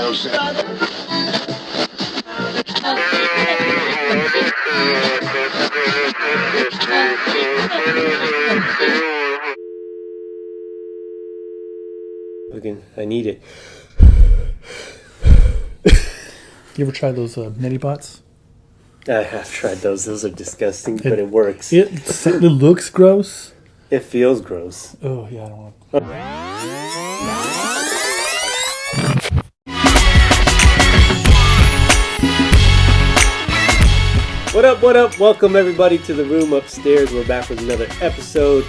I need it. You ever tried those neti pots? I have tried those. Those are disgusting, but it works. It looks gross. It feels gross. Oh, yeah, I don't want What up, what up? Welcome everybody to the room upstairs. We're back with another episode.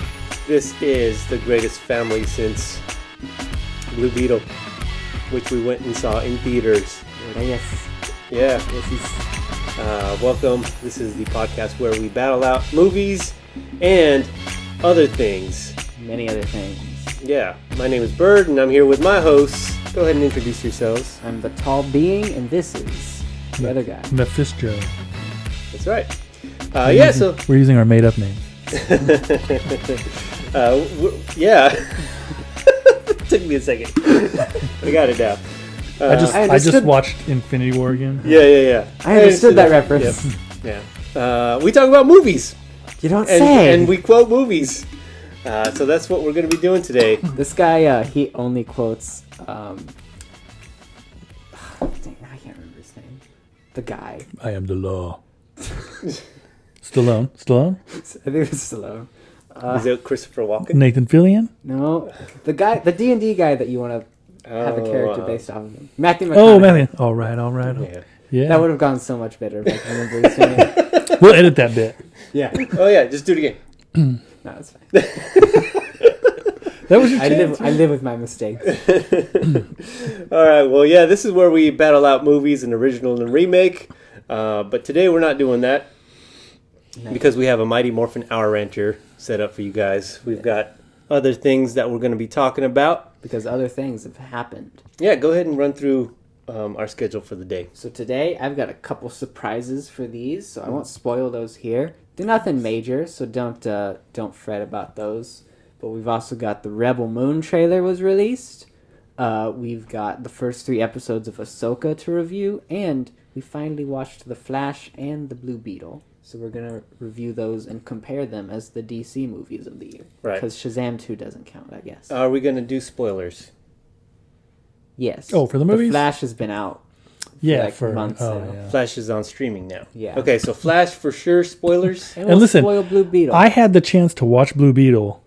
This is the greatest family since Blue Beetle, which we went and saw in theaters. Yes. Yeah. Welcome. This is the podcast where we battle out movies and other things. Many other things. Yeah. My name is Bird, and I'm here with my hosts. Go ahead and introduce yourselves. I'm the TallBeing, and this is the other guy. Mephisjoe. That's right. We're using our made-up name. Yeah. Took me a second. I got it now. I just watched Infinity War again. Yeah. I understood that reference. Yep. Yeah. We talk about movies. You don't say. And we quote movies. So that's what we're going to be doing today. This guy, he only quotes. Dang, I can't remember his name. The guy. I am the law. Stallone? I think it's Stallone. Is it Christopher Walken? Nathan Fillion? No, the guy, the D&D guy that you want to have a character based off of him. Matthew McConaughey. Oh, Matthew. All right. Yeah. That would have gone so much better if I can remember his name. We'll edit that bit. Yeah. Oh yeah, just do it again. No, it's fine. That was your chance. I live with my mistakes. All right. Well, yeah, this is where we battle out movies, an original and remake. But today we're not doing that because we have a Mighty Morphin Hour Rancher set up for you guys. We've got other things that we're going to be talking about. Because other things have happened. Yeah, go ahead and run through our schedule for the day. So today I've got a couple surprises for these, so I won't spoil those here. They're nothing major, so don't fret about those. But we've also got the Rebel Moon trailer was released. We've got the first 3 episodes of Ahsoka to review, and we finally watched The Flash and The Blue Beetle. So we're going to review those and compare them as the DC movies of the year. Right. Because Shazam 2 doesn't count, I guess. Are we going to do spoilers? Yes. Oh, for the movies? The Flash has been out. Yeah, for months now. Yeah. Flash is on streaming now. Yeah. Okay, so Flash for sure, spoilers. And we'll listen, spoil Blue Beetle. I had the chance to watch Blue Beetle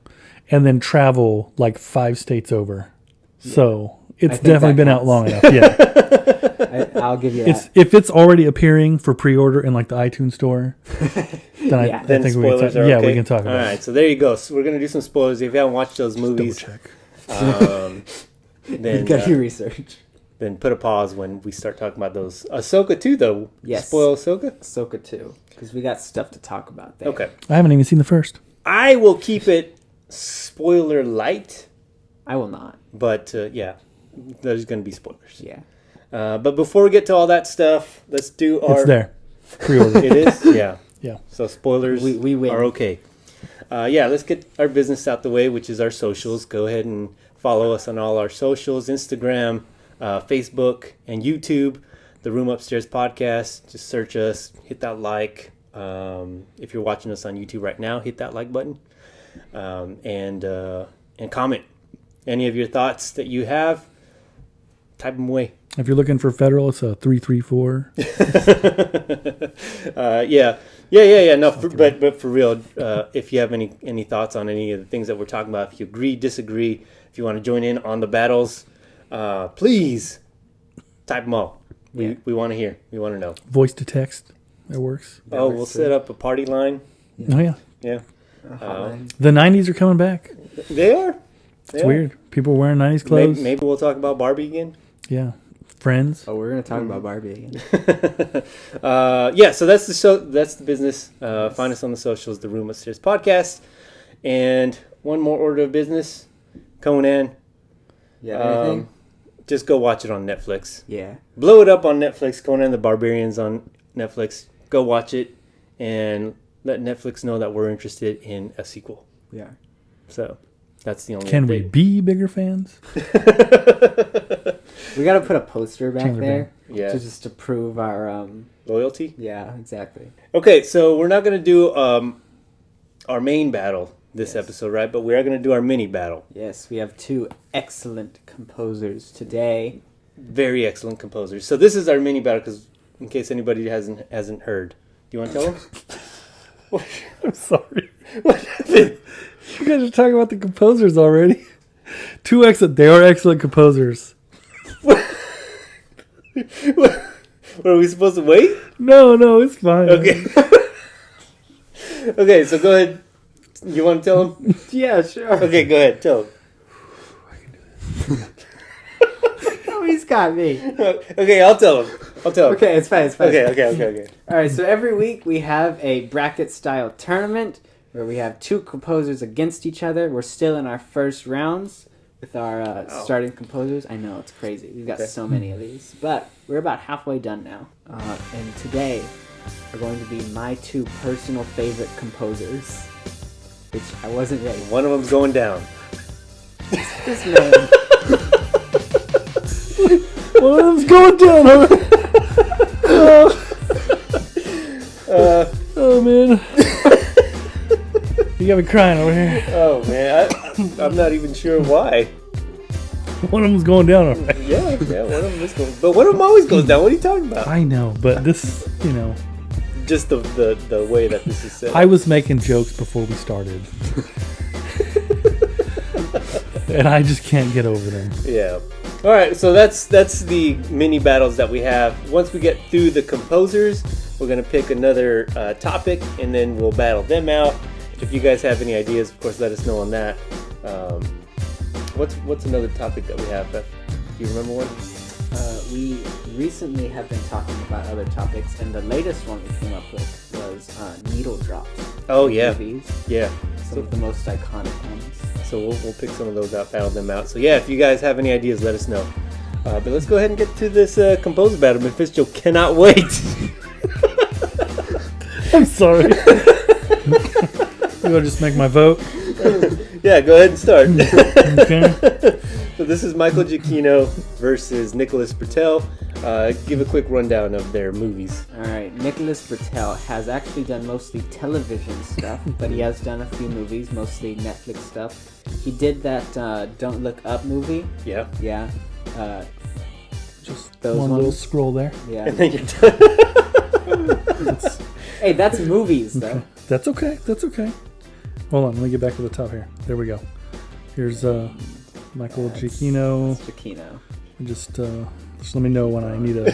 and then travel like 5 states over. Yeah. So it's definitely been out long enough. Yeah. I'll give you that. If it's already appearing for pre-order in like the iTunes store, then I think we can talk. Okay. Yeah, we can talk about it. All right, so there you go. So we're going to do some spoilers. If you haven't watched those movies, double check. Then You've got your research. Then put a pause when we start talking about those. Ahsoka 2, though. Yes. Spoil Ahsoka? Ahsoka 2. Because we got stuff to talk about there. Okay. I haven't even seen the first. I will keep it spoiler light. I will not. But, yeah, there's going to be spoilers. Yeah. But before we get to all that stuff, let's do our... It's there. Pre-order. It is? Yeah. Yeah. So spoilers we win. are okay. Let's get our business out the way, which is our socials. Go ahead and follow us on all our socials, Instagram, Facebook, and YouTube. The Room Upstairs Podcast. Just search us. Hit that like. If you're watching us on YouTube right now, hit that like button. And comment. Any of your thoughts that you have, type them away. If you're looking for federal, it's a 334. Yeah. No, but for real, if you have any thoughts on any of the things that we're talking about, if you agree, disagree, if you want to join in on the battles, please type them all. We want to hear. We want to know. Voice to text. That works. We'll set up a party line. Yeah. Oh, yeah. Yeah. The 90s are coming back. They are. It's weird. People wearing 90s clothes. Maybe we'll talk about Barbie again. Yeah. Friends. Oh, we're going to talk about Barbie again. So that's the show. That's the business. Find us on the socials, the Room Upstairs Podcast. And one more order of business. Conan. Yeah. Anything? Just go watch it on Netflix. Yeah. Blow it up on Netflix. Conan the Barbarian's on Netflix. Go watch it and let Netflix know that we're interested in a sequel. Yeah. So That's the only. Can we be bigger fans? We got to put a poster back Chandler there. Yeah. Just to prove our Loyalty? Yeah, exactly. Okay, so we're not going to do our main battle this episode, right? But we are going to do our mini battle. Yes, we have two excellent composers today. Very excellent composers. So this is our mini battle, because in case anybody hasn't heard. Do you want to tell them? I'm sorry. What happened? You guys are talking about the composers already. Two excellent. They are excellent composers. What, are we supposed to wait? No, it's fine. Okay. Okay, so go ahead. You want to tell them? Yeah, sure. Okay, go ahead. Tell them. Oh, he's got me. Okay, I'll tell them. Okay, it's fine. Okay. All right, so every week we have a bracket-style tournament where we have two composers against each other. We're still in our first rounds with our starting composers. I know, it's crazy. We've got so many of these. But we're about halfway done now. And today are going to be my two personal favorite composers, which I wasn't ready. One of them's going down. This man. One of them's going down. Oh, man. You got me crying over here. Oh, man. I'm not even sure why. One of them's going down already. Yeah, one of them is going. But one of them always goes down. What are you talking about? I know, but this, Just the way that this is said. I was making jokes before we started. And I just can't get over them. Yeah. All right, so that's the mini battles that we have. Once we get through the composers, we're going to pick another topic, and then we'll battle them out. If you guys have any ideas, of course, let us know on that. What's another topic that we have, Beth? Do you remember one? We recently have been talking about other topics, and the latest one we came up with was needle drops. Oh, yeah. Movies. Yeah. Some of the most iconic ones. So we'll pick some of those out, battle them out. So yeah, if you guys have any ideas, let us know. But let's go ahead and get to this composer battle. Mephisjoe cannot wait. I'm sorry. You want to just make my vote? Yeah, go ahead and start. Okay. So this is Michael Giacchino versus Nicholas Britell. Give a quick rundown of their movies. Alright, Nicholas Britell has actually done mostly television stuff, but he has done a few movies, mostly Netflix stuff. He did that Don't Look Up movie. Yeah. Yeah. Just those one ones. little scroll there. Yeah. And then you're done. Hey, that's movies, though. That's okay. Hold on, let me get back to the top here. There we go. Here's Michael Giacchino. Giacchino. Just let me know when I need a... I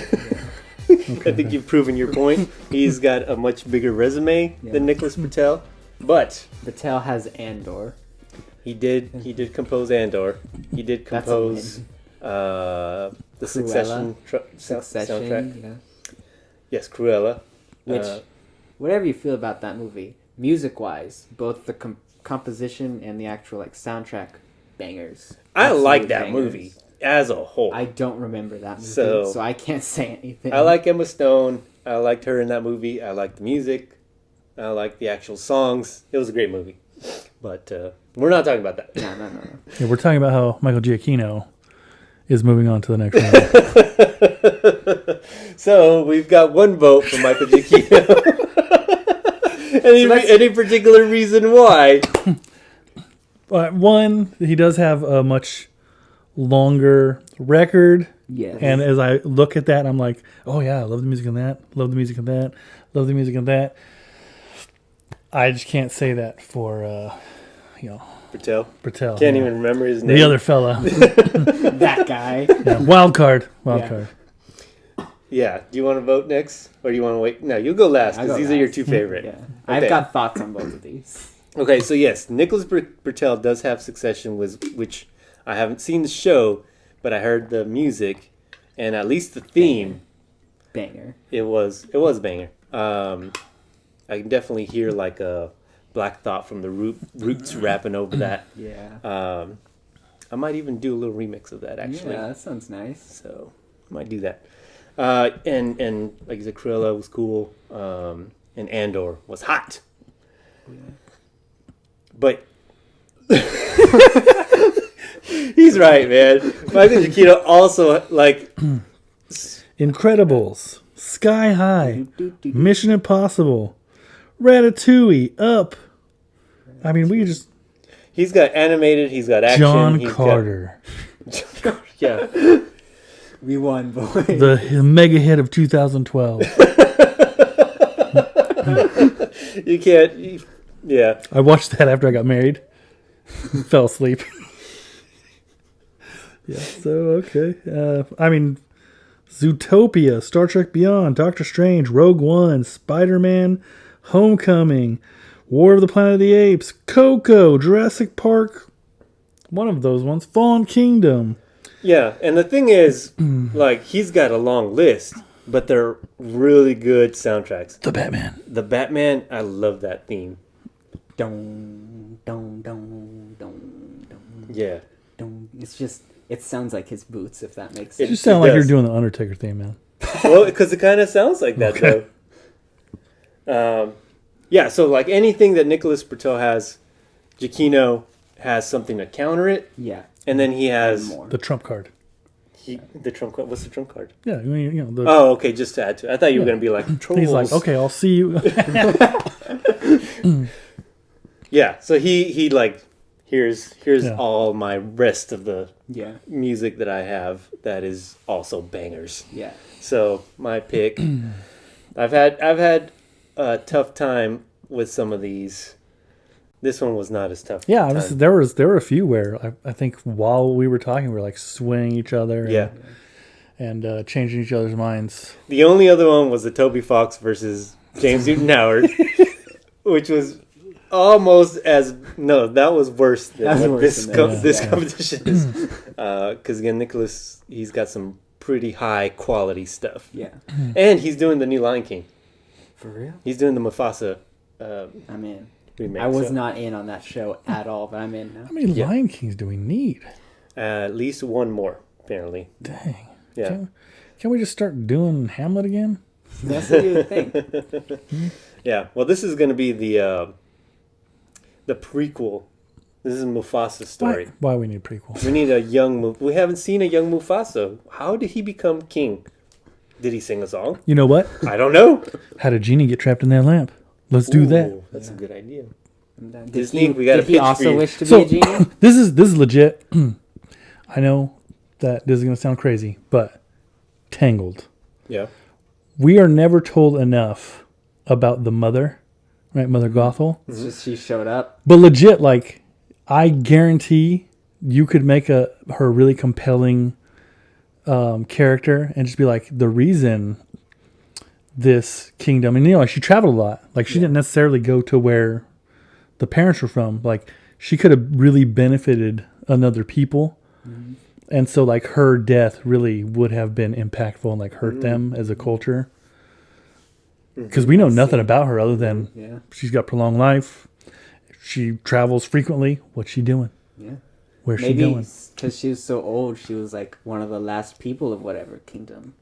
think you've proven your point. He's got a much bigger resume than Nicholas Britell. But Britell has Andor. he did compose Andor. He did compose the Succession soundtrack. Yeah. Yes, Cruella. Which, whatever you feel about that movie, music-wise, both the composition and the actual soundtrack, bangers. I like Absolute that bangers. movie as a whole. I don't remember that movie, So- so I can't say anything. I like Emma Stone. I liked her in that movie. I liked the music. I liked the actual songs. It was a great movie. But we're not talking about that. No. Yeah, we're talking about how Michael Giacchino is moving on to the next round. So we've got one vote for Michael Giacchino. Any particular reason why? One, he does have a much longer record. Yes. And as I look at that, I'm like, oh yeah, I love the music in that. Love the music in that. Love the music in that. I just can't say that for, Britell. Britell. Can't even remember his name. The other fella. That guy. Yeah, wild card. Yeah. Do you want to vote next? Or do you want to wait? No, you go last I'll because go these are your last. two favorite. Yeah. Okay. I've got thoughts on both of these. Okay, so yes, Nicholas Britell does have Succession, which I haven't seen the show, but I heard the music, and at least the theme, Banger. it was a banger. I can definitely hear like a Black Thought from the Roots rapping over that. Yeah. I might even do a little remix of that actually. Yeah, that sounds nice. So I might do that. And like you said, Cruella was cool, and Andor was hot. Yeah. But He's right, man. Michael Giacchino also like Incredibles, Sky High, Mission Impossible, Ratatouille, Up. I mean, we just he's got animated. He's got action. John he's Carter, got, yeah. We won, boy. the mega hit of 2012. You can't. Yeah. I watched that after I got married. Fell asleep. Yeah. So okay. I mean, Zootopia, Star Trek Beyond, Doctor Strange, Rogue One, Spider-Man, Homecoming, War of the Planet of the Apes, Coco, Jurassic Park. One of those ones, Fallen Kingdom. Yeah, and the thing is, like, he's got a long list, but they're really good soundtracks. The Batman. The Batman, I love that theme. Dong, dong, dong, dong, dong. Yeah. Dong. It's just, it sounds like his boots, if that makes You sense. sound like does. you're doing the Undertaker theme, man. Well, because it kind of sounds like that, Okay. though. Yeah, so, like, anything that Nicholas Britell has, Giacchino has something to counter it, Yeah. and then he has More. The trump card. the trump card. What's the trump card? Yeah, you know the. Oh, okay, just to add to it. I thought you were Yeah. going to be like, trolls. He's like, okay, I'll see you. Yeah, so he like, here's Yeah. all my rest of the Yeah. music that I have that is also bangers. Yeah. So my pick, I've had a tough time with some of these. This one was not as tough. Yeah, time. there were a few where I think while we were talking, we were like swaying each other. Yeah. And changing each other's minds. The only other one was the Toby Fox versus James Newton Howard, which was almost as that was worse than That was what worse than that, this yeah. competition is. Because again, Nicholas, he's got some pretty high quality stuff, Yeah. and he's doing the new Lion King. For real? He's doing the Mufasa I'm in. remake. I was so, not in on that show at all, but I'm in now. How many Yeah. Lion Kings do we need? at least one more, apparently. Dang. Yeah. Can we just start doing Hamlet again? That's what you would think. Yeah. Well, this is going to be the prequel. This is Mufasa's story. Why we need prequels? We need a young we haven't seen a young Mufasa. How did he become king? Did he sing a song? You know what? I don't know. How did Genie get trapped in that lamp? Let's do that. Ooh, that's a good idea. Did Disney, he, we got a did he pitch for also you. wish to So- be a genie? This is legit. I know that this is going to sound crazy, but Tangled. Yeah. We are never told enough about the mother, right? Mother Gothel. It's just she showed up. But legit, like, I guarantee you could make her really compelling character and just be like, the reason this kingdom, and she traveled a lot. Like, she didn't necessarily go to where the parents were from. Like, she could have really benefited another people. Mm-hmm. And so, like, her death really would have been impactful and, like, hurt them as a culture. Because we know nothing about her other than Yeah. she's got prolonged life. She travels frequently. What's she doing? Yeah. Where's she Maybe going? because she was so old, she was like one of the last people of whatever kingdom.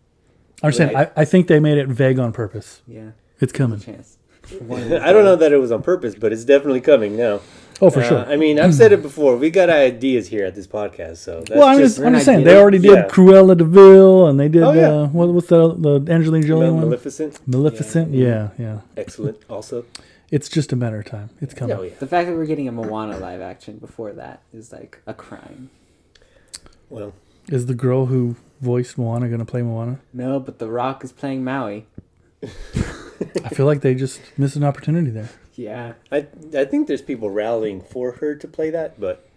I'm saying, Right. I think they made it vague on purpose. Yeah. It's coming. Chance. I don't know that it was on purpose, but it's definitely coming now. Oh, for sure. I mean, I've said it before. We got ideas here at this podcast, so that's Well, I'm just just saying, idea. they already did Yeah. Cruella de Vil, and they did, Oh, yeah. what's the Angelina Jolie one? Maleficent. Maleficent? Yeah. Excellent. Also, It's just a matter of time. It's coming. oh yeah. The fact that we're getting a Moana live action before that is like a crime. Well, Is the girl who voiced Moana going to play Moana? No, but The Rock is playing Maui. I feel like they just missed an opportunity there. Yeah. I think there's people rallying for her to play that, but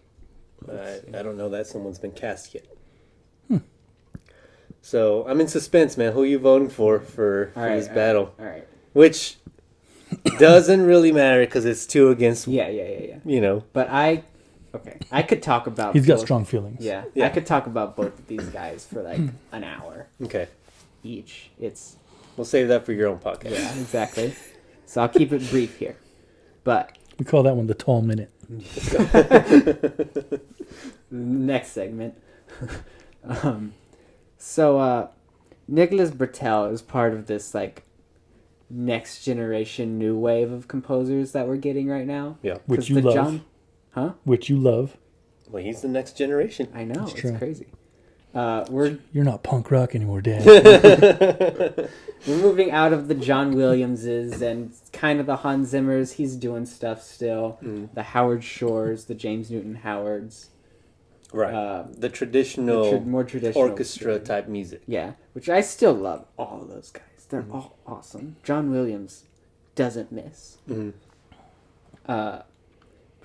I don't know that someone's been cast yet. So I'm in suspense, man. Who are you voting for this battle? All right. Which doesn't really matter because it's 2 against. Yeah. But I could talk about. He's got both- strong feelings. Yeah, Yeah. I could talk about both of these guys for like an hour Okay, each. It's we'll save that for your own podcast. yeah, exactly. So I'll keep it brief here. But We call that one the tall minute. next segment. So Nicholas Britell is part of this like next generation new wave of composers that we're getting right now. Yeah. Which 'Cause you the love. John- Huh? Which you love. Well, he's the next generation. I know, it's true. crazy. You're not punk rock anymore, Dad. We're moving out of the John Williamses and kind of the Hans Zimmers. He's doing stuff still. The Howard Shores, the James Newton Howards. Right. The traditional, more traditional orchestra type music. Yeah, which I still love all of those guys. They're all awesome. John Williams doesn't miss. But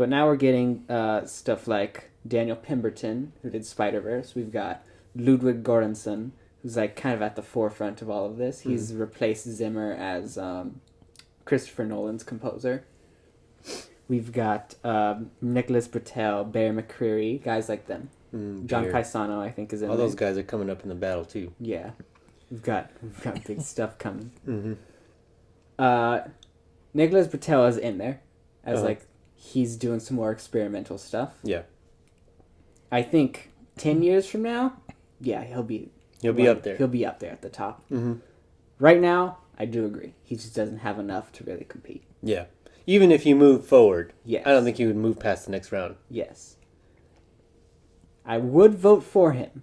now we're getting stuff like Daniel Pemberton, who did Spider-Verse. We've got Ludwig Göransson, who's like kind of at the forefront of all of this. He's replaced Zimmer as Christopher Nolan's composer. We've got Nicholas Britell, Bear McCreary, guys like them. John Paisano, I think, is in All there. those guys are coming up in the battle too. Yeah, we've got big stuff coming. Nicholas Britell is in there as like he's doing some more experimental stuff. Yeah, I think 10 years from now, yeah, he'll be up there. He'll be up there at the top. Right now, I do agree. He just doesn't have enough to really compete. Yeah, even if you move forward, Yes. I don't think he would move past the next round. Yes. I would vote for him.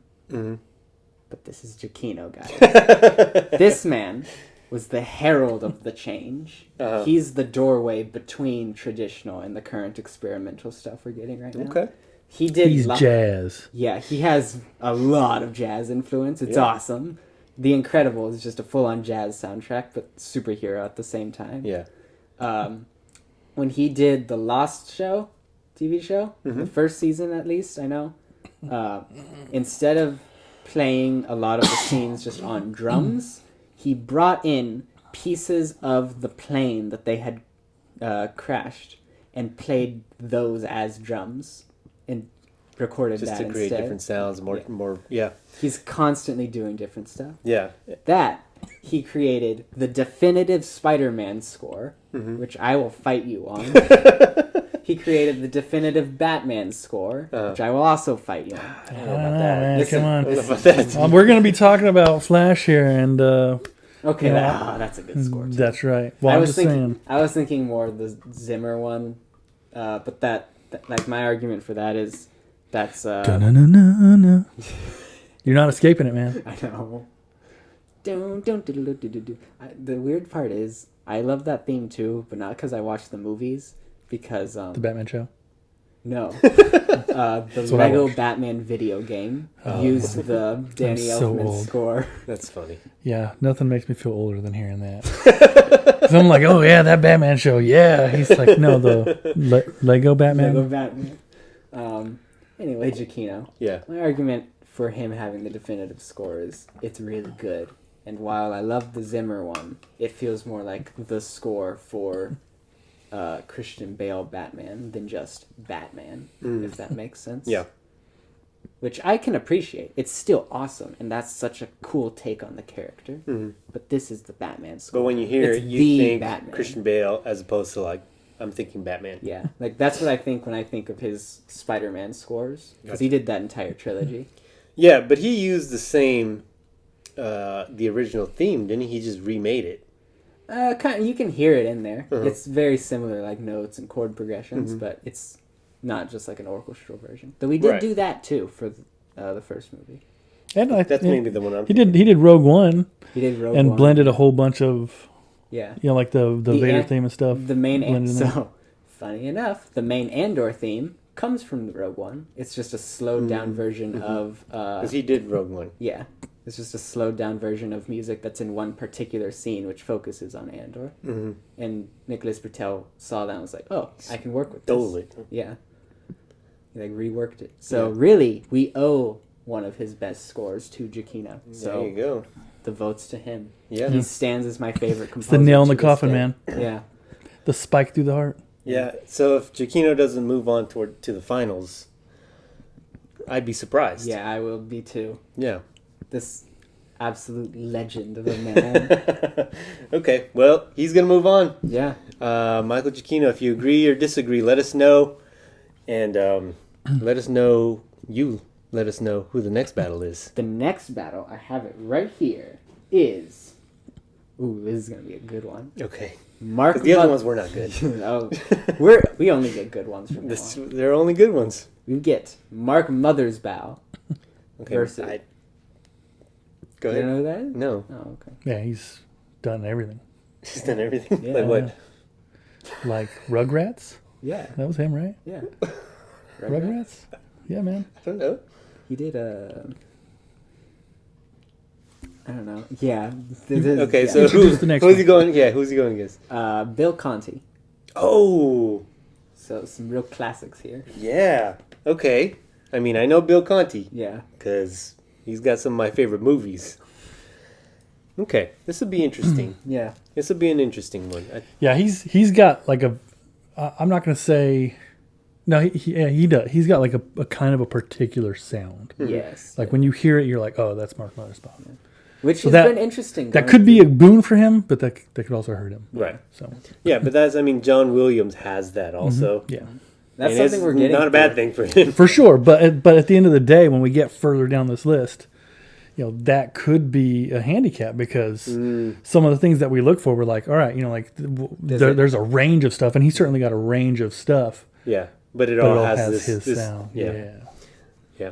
But this is Giacchino, guys. This man was the herald of the change. He's the doorway between traditional and the current experimental stuff we're getting right now. Okay. He did He's jazz. Yeah, he has a lot of jazz influence. It's awesome. The Incredibles is just a full-on jazz soundtrack, but superhero at the same time. Yeah. When he did the Lost show, TV show, the first season at least, I know, instead of playing a lot of the scenes just on drums, he brought in pieces of the plane that they had crashed and played those as drums and recorded Just that to create instead. different sounds, more. Yeah. He's constantly doing different stuff. Yeah. That he created the definitive Spider-Man score, which I will fight you on. He created the definitive Batman score, which I will also fight you on. I don't know about man. Listen, Come on. listen. We're going to be talking about Flash here, and Okay, Yeah. that's a good score too. that's right. Well, I'm just saying. I was thinking more of the Zimmer one, but that like my argument for that is that's Da-na-na-na-na. You're not escaping it, man. I know. The weird part is I love that theme too, but not because I watched the movies. Because The Batman show. no, the what I Lego watched. Batman video game used the Danny so Elfman old. score. That's funny. Yeah, nothing makes me feel older than hearing that. 'Cause I'm like, oh yeah, that Batman show. Yeah, he's like, no, the Lego Batman. Lego Batman. Anyway, Giacchino. Yeah. My argument for him having the definitive score is it's really good. And while I love the Zimmer one, it feels more like the score for Christian Bale Batman than just Batman, if that makes sense. Yeah. Which I can appreciate. It's still awesome, and that's such a cool take on the character. But this is the Batman score. But when you hear It's it, you the think Batman. Christian Bale as opposed to like, I'm thinking Batman. Yeah, like that's what I think when I think of his Spider-Man scores, because he did that entire trilogy. Yeah, but he used the same, the original theme, didn't he? He just remade it. Kind of, you can hear it in there. It's very similar, like notes and chord progressions, but it's not just like an orchestral version. Though we did Right. do that too for the first movie. And That's maybe the one I'm He did Rogue One He did Rogue and One. blended a whole bunch of Yeah. like the Vader an- theme and stuff. The main blended in there. so funny enough, the main Andor theme comes from the Rogue One. It's just a slowed down version of Because he did Rogue One. yeah. It's just a slowed down version of music that's in one particular scene which focuses on Andor. And Nicholas Britell saw that and was like, "Oh, I can work with this." Stole it. Yeah. He like reworked it. So really, we owe one of his best scores to Giacchino. So There you go. the votes to him. Yeah. He stands as my favorite composer. It's the nail in to the this coffin, day. man. Yeah. The spike through the heart. Yeah. So if Giacchino doesn't move on to the finals, I'd be surprised. Yeah, I will be too. Yeah. This absolute legend of a man. Okay. Well, he's gonna move on. Yeah. Michael Giacchino, if you agree or disagree, let us know, and let us know who the next battle is. The next battle, I have it right here, is... Ooh, this is going to be a good one. Okay. Mark 'Cause the other Buck- ones were not good. oh, we only get good ones from now on. They're only good ones. we get Mark Mothersbaugh Okay. versus. Go You ahead. know who that is? No. Oh, okay. Yeah, he's done everything. He's done everything. Yeah. Like what? Like Rugrats? Yeah. That was him, right? Yeah. Rugrats? Yeah, man. I don't know. He did I don't know. Yeah. Okay, yeah. so Introduce the next who's one. he going? Yeah, who's he going against? Bill Conti. Oh, So some real classics here. yeah. Okay. I mean, I know Bill Conti Yeah. because he's got some of my favorite movies. Okay, this will be interesting. Yeah. This will be an interesting one. Yeah, he's got like a. I'm not gonna say. No, he does. He's got like a kind of a particular sound. Yes. Like when you hear it, you're like, oh, that's Mark Mothersbaugh. Which so has that- been interesting. That going could be a through- boon for him, but that could also hurt him. Right. So Yeah, but that's. I mean, John Williams has that also. yeah, That's And it's something we're getting. not a bad thing for him. for sure. But at the end of the day, when we get further down this list, that could be a handicap because some of the things that we look for, we're like, all right, like there's a range of stuff, and he's certainly got a range of stuff. Yeah, but it But all it all has his this sound. Yeah, Yeah.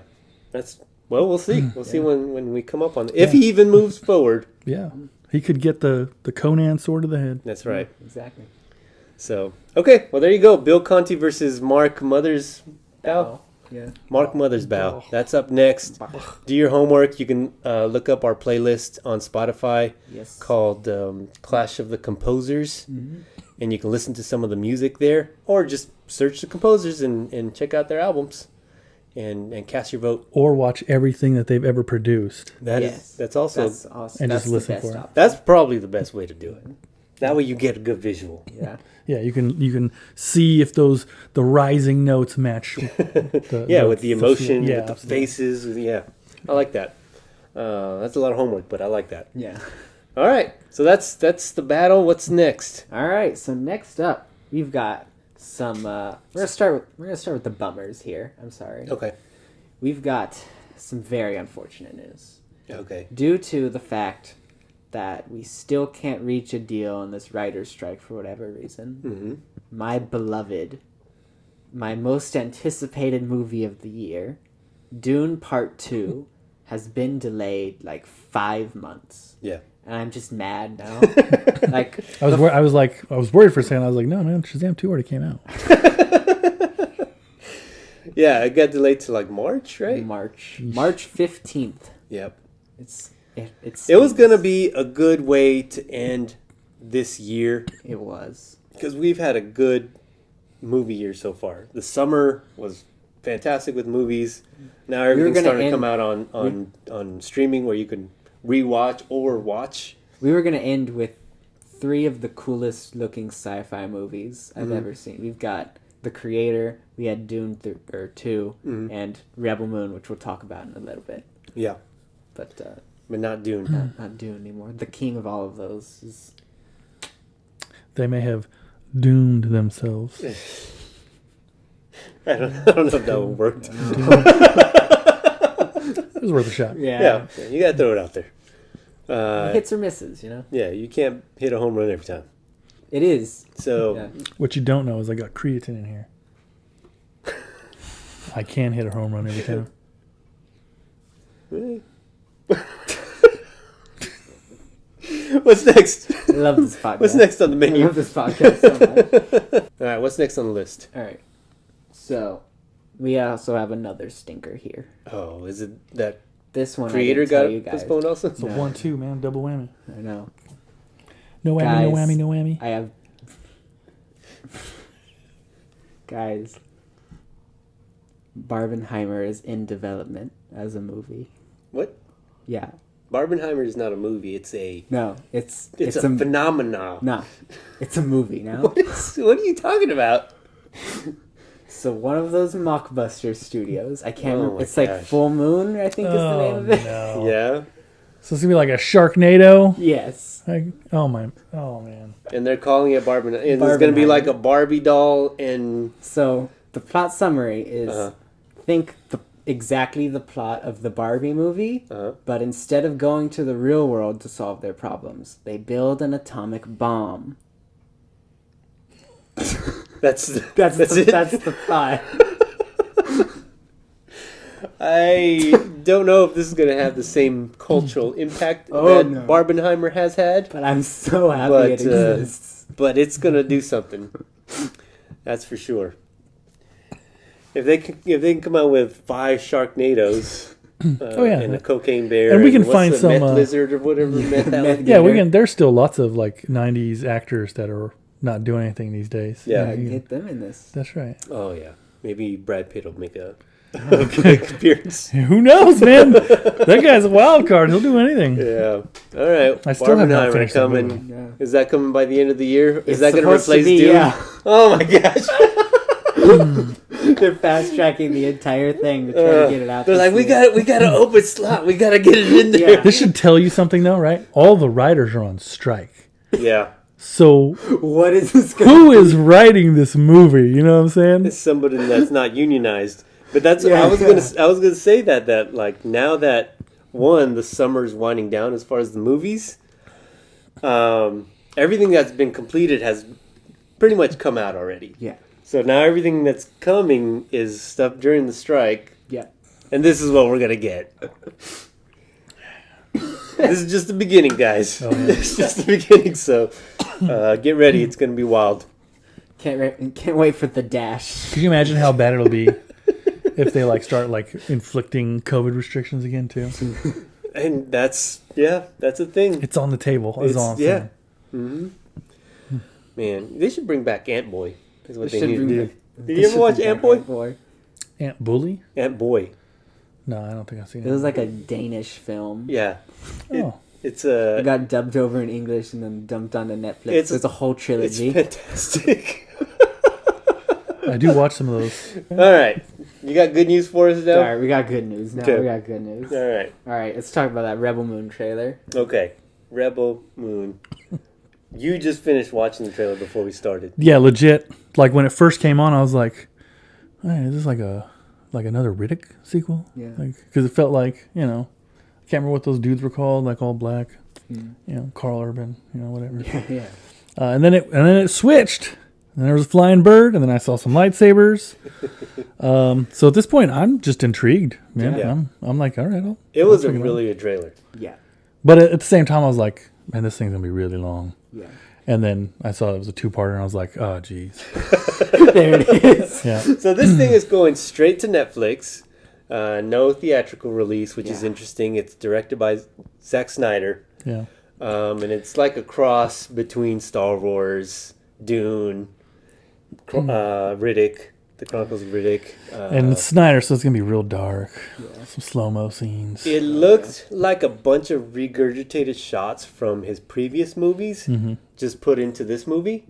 That's well. We'll see. We'll see when we come up on if he even moves forward. Yeah. He could get the Conan sword to the head. That's right. Exactly. So okay, well there you go. Bill Conti versus Mark Mothersbaugh. Yeah. Mark Mothersbaugh. That's up next. Do your homework. You can look up our playlist on Spotify Yes. called Clash of the Composers, and you can listen to some of the music there, or just search the composers and check out their albums, and cast your vote. Or watch everything that they've ever produced. That's also That's awesome. And That's just listen the best for it. option. that's probably the best way to do it. That way you get a good visual. Yeah. Yeah, you can see if the rising notes match. With the emotion, yeah, with the absolutely. faces. Yeah, I like that. That's a lot of homework, but I like that. Yeah. All right, so that's the battle. What's next? All right. So next up, we've got some. We're gonna start with the bummers here. I'm sorry. Okay. We've got some very unfortunate news Okay. due to the fact that we still can't reach a deal on this writer's strike for whatever reason. Mm-hmm. My beloved, my most anticipated movie of the year, Dune Part 2, has been delayed like 5 months. Yeah. And I'm just mad now. Like I was worried for a second. I was like, no, man, Shazam 2 already came out. Yeah, it got delayed to like March, right? March 15th. Yep. It was gonna be a good way to end this year It was. because we've had a good movie year so far. The summer was fantastic with movies. Now everything's gonna starting to end- come out on streaming where you can rewatch or watch. We were gonna end with 3 of the coolest looking sci-fi movies I've ever seen. We've got The Creator, we had Dune 2, and Rebel Moon, which we'll talk about in a little bit. Yeah, But but not Dune. not Dune anymore. The king of all of those is They may have doomed themselves. I don't know if that one worked. It was worth a shot. Yeah, you gotta throw it out there. hits or misses, Yeah, you can't hit a home run every time. It is. So Yeah. What you don't know is I got creatine in here. I can hit a home run every time. what's next? I love this podcast. What's next on the I menu? love this podcast so much. All right, what's next on the list? All right. So, we also have another stinker here. Oh, is it that This one creator I didn't tell got you guys. postponed also? So No. 1-2, man, double whammy. I know. No whammy, Guys, no whammy, no whammy. I have guys. Barbenheimer is in development as a movie. What? Yeah. Barbenheimer is not a movie. It's a No, it's a phenomenon. no, it's a movie now. What are you talking about? So one of those mockbuster studios. I can't Oh remember. my It's like gosh. Full Moon, I think is the name of it. No. Yeah, So it's gonna be like a Sharknado. Yes. Oh man. and they're calling it Barbenheimer. And it's going to be like a Barbie doll and So the plot summary is Uh-huh. think exactly the plot of the Barbie movie, Uh-huh. but instead of going to the real world to solve their problems, they build an atomic bomb. that's That's it. the plot. I don't know if this is going to have the same cultural impact that no. Barbenheimer has had, But I'm so happy But, it exists. but it's going to do something. That's for sure. If they can come out with 5 Sharknadoes and a cocaine bear, and we can what's find the some meth lizard or whatever. Yeah, we can. There's still lots of like '90s actors that are not doing anything these days. Yeah. I can get them in this. That's right. Oh yeah, maybe Brad Pitt will make a appearance. Who knows, man? That guy's a wild card. He'll do anything. Yeah. All right. I still have not Barbenheimer finished that coming. movie. Yeah. Is that coming by the end of the year? Is It's that going to supposed to replace be, Dune? yeah. Oh my gosh. They're fast tracking the entire thing to try to get it out. They're this like, year. we got an open slot. We got to get it in there. Yeah. This should tell you something, though, right? All the writers are on strike. Yeah. So What is this going who is writing this movie? You know what I'm saying? It's somebody that's not unionized. But that's Yeah. I was gonna say that like now that the summer's winding down as far as the movies, everything that's been completed has pretty much come out already. Yeah. So now everything that's coming is stuff during the strike, Yeah. and this is what we're gonna get. This is just the beginning, guys. Oh, yeah. It's just the beginning. So get ready. It's gonna be wild. Can't wait for the dash. Could you imagine how bad it'll be if they like start like inflicting COVID restrictions again too? And that's a thing. It's on the table. Is all I'm yeah. saying. Mm-hmm. Man, they should bring back Ant Boy. Is what they Should need to bring do. back- Did they you ever should watch bring Ant back Boy? Ant Bully? Ant Boy. No, I don't think I've seen it. It was like a Danish film. Yeah. Oh, It's It got dubbed over in English and then dumped onto Netflix. It's- There's a whole it's trilogy. fantastic. I do watch some of those. All right, you got good news for us now. All right, we got good news now. Okay. We got good news. All right. All right, let's talk about that Rebel Moon trailer. Okay. Rebel Moon. You just finished watching the trailer before we started. Yeah, legit. Like when it first came on, I was like, hey, is this like another Riddick sequel? Yeah. Because it felt like, I can't remember what those dudes were called, like all black. Carl Urban, whatever. Yeah. And then it switched. And there was a flying bird, and then I saw some lightsabers. So at this point, I'm just intrigued, man. Yeah. I'm like, all right. It was check it out. really a trailer. Yeah. But at the same time, I was like, man, this thing's gonna be really long. Yeah. And then I saw it was a 2-parter, and I was like, oh, geez. There it is. Yeah. So this thing is going straight to Netflix. No theatrical release, which is Yeah. interesting. It's directed by Zack Snyder. Yeah. And it's like a cross between Star Wars, Dune, Riddick, The Chronicles of Riddick. And it's Snyder, so it's gonna be real dark. Some slow-mo scenes. It looked like a bunch of regurgitated shots from his previous movies, just put into this movie.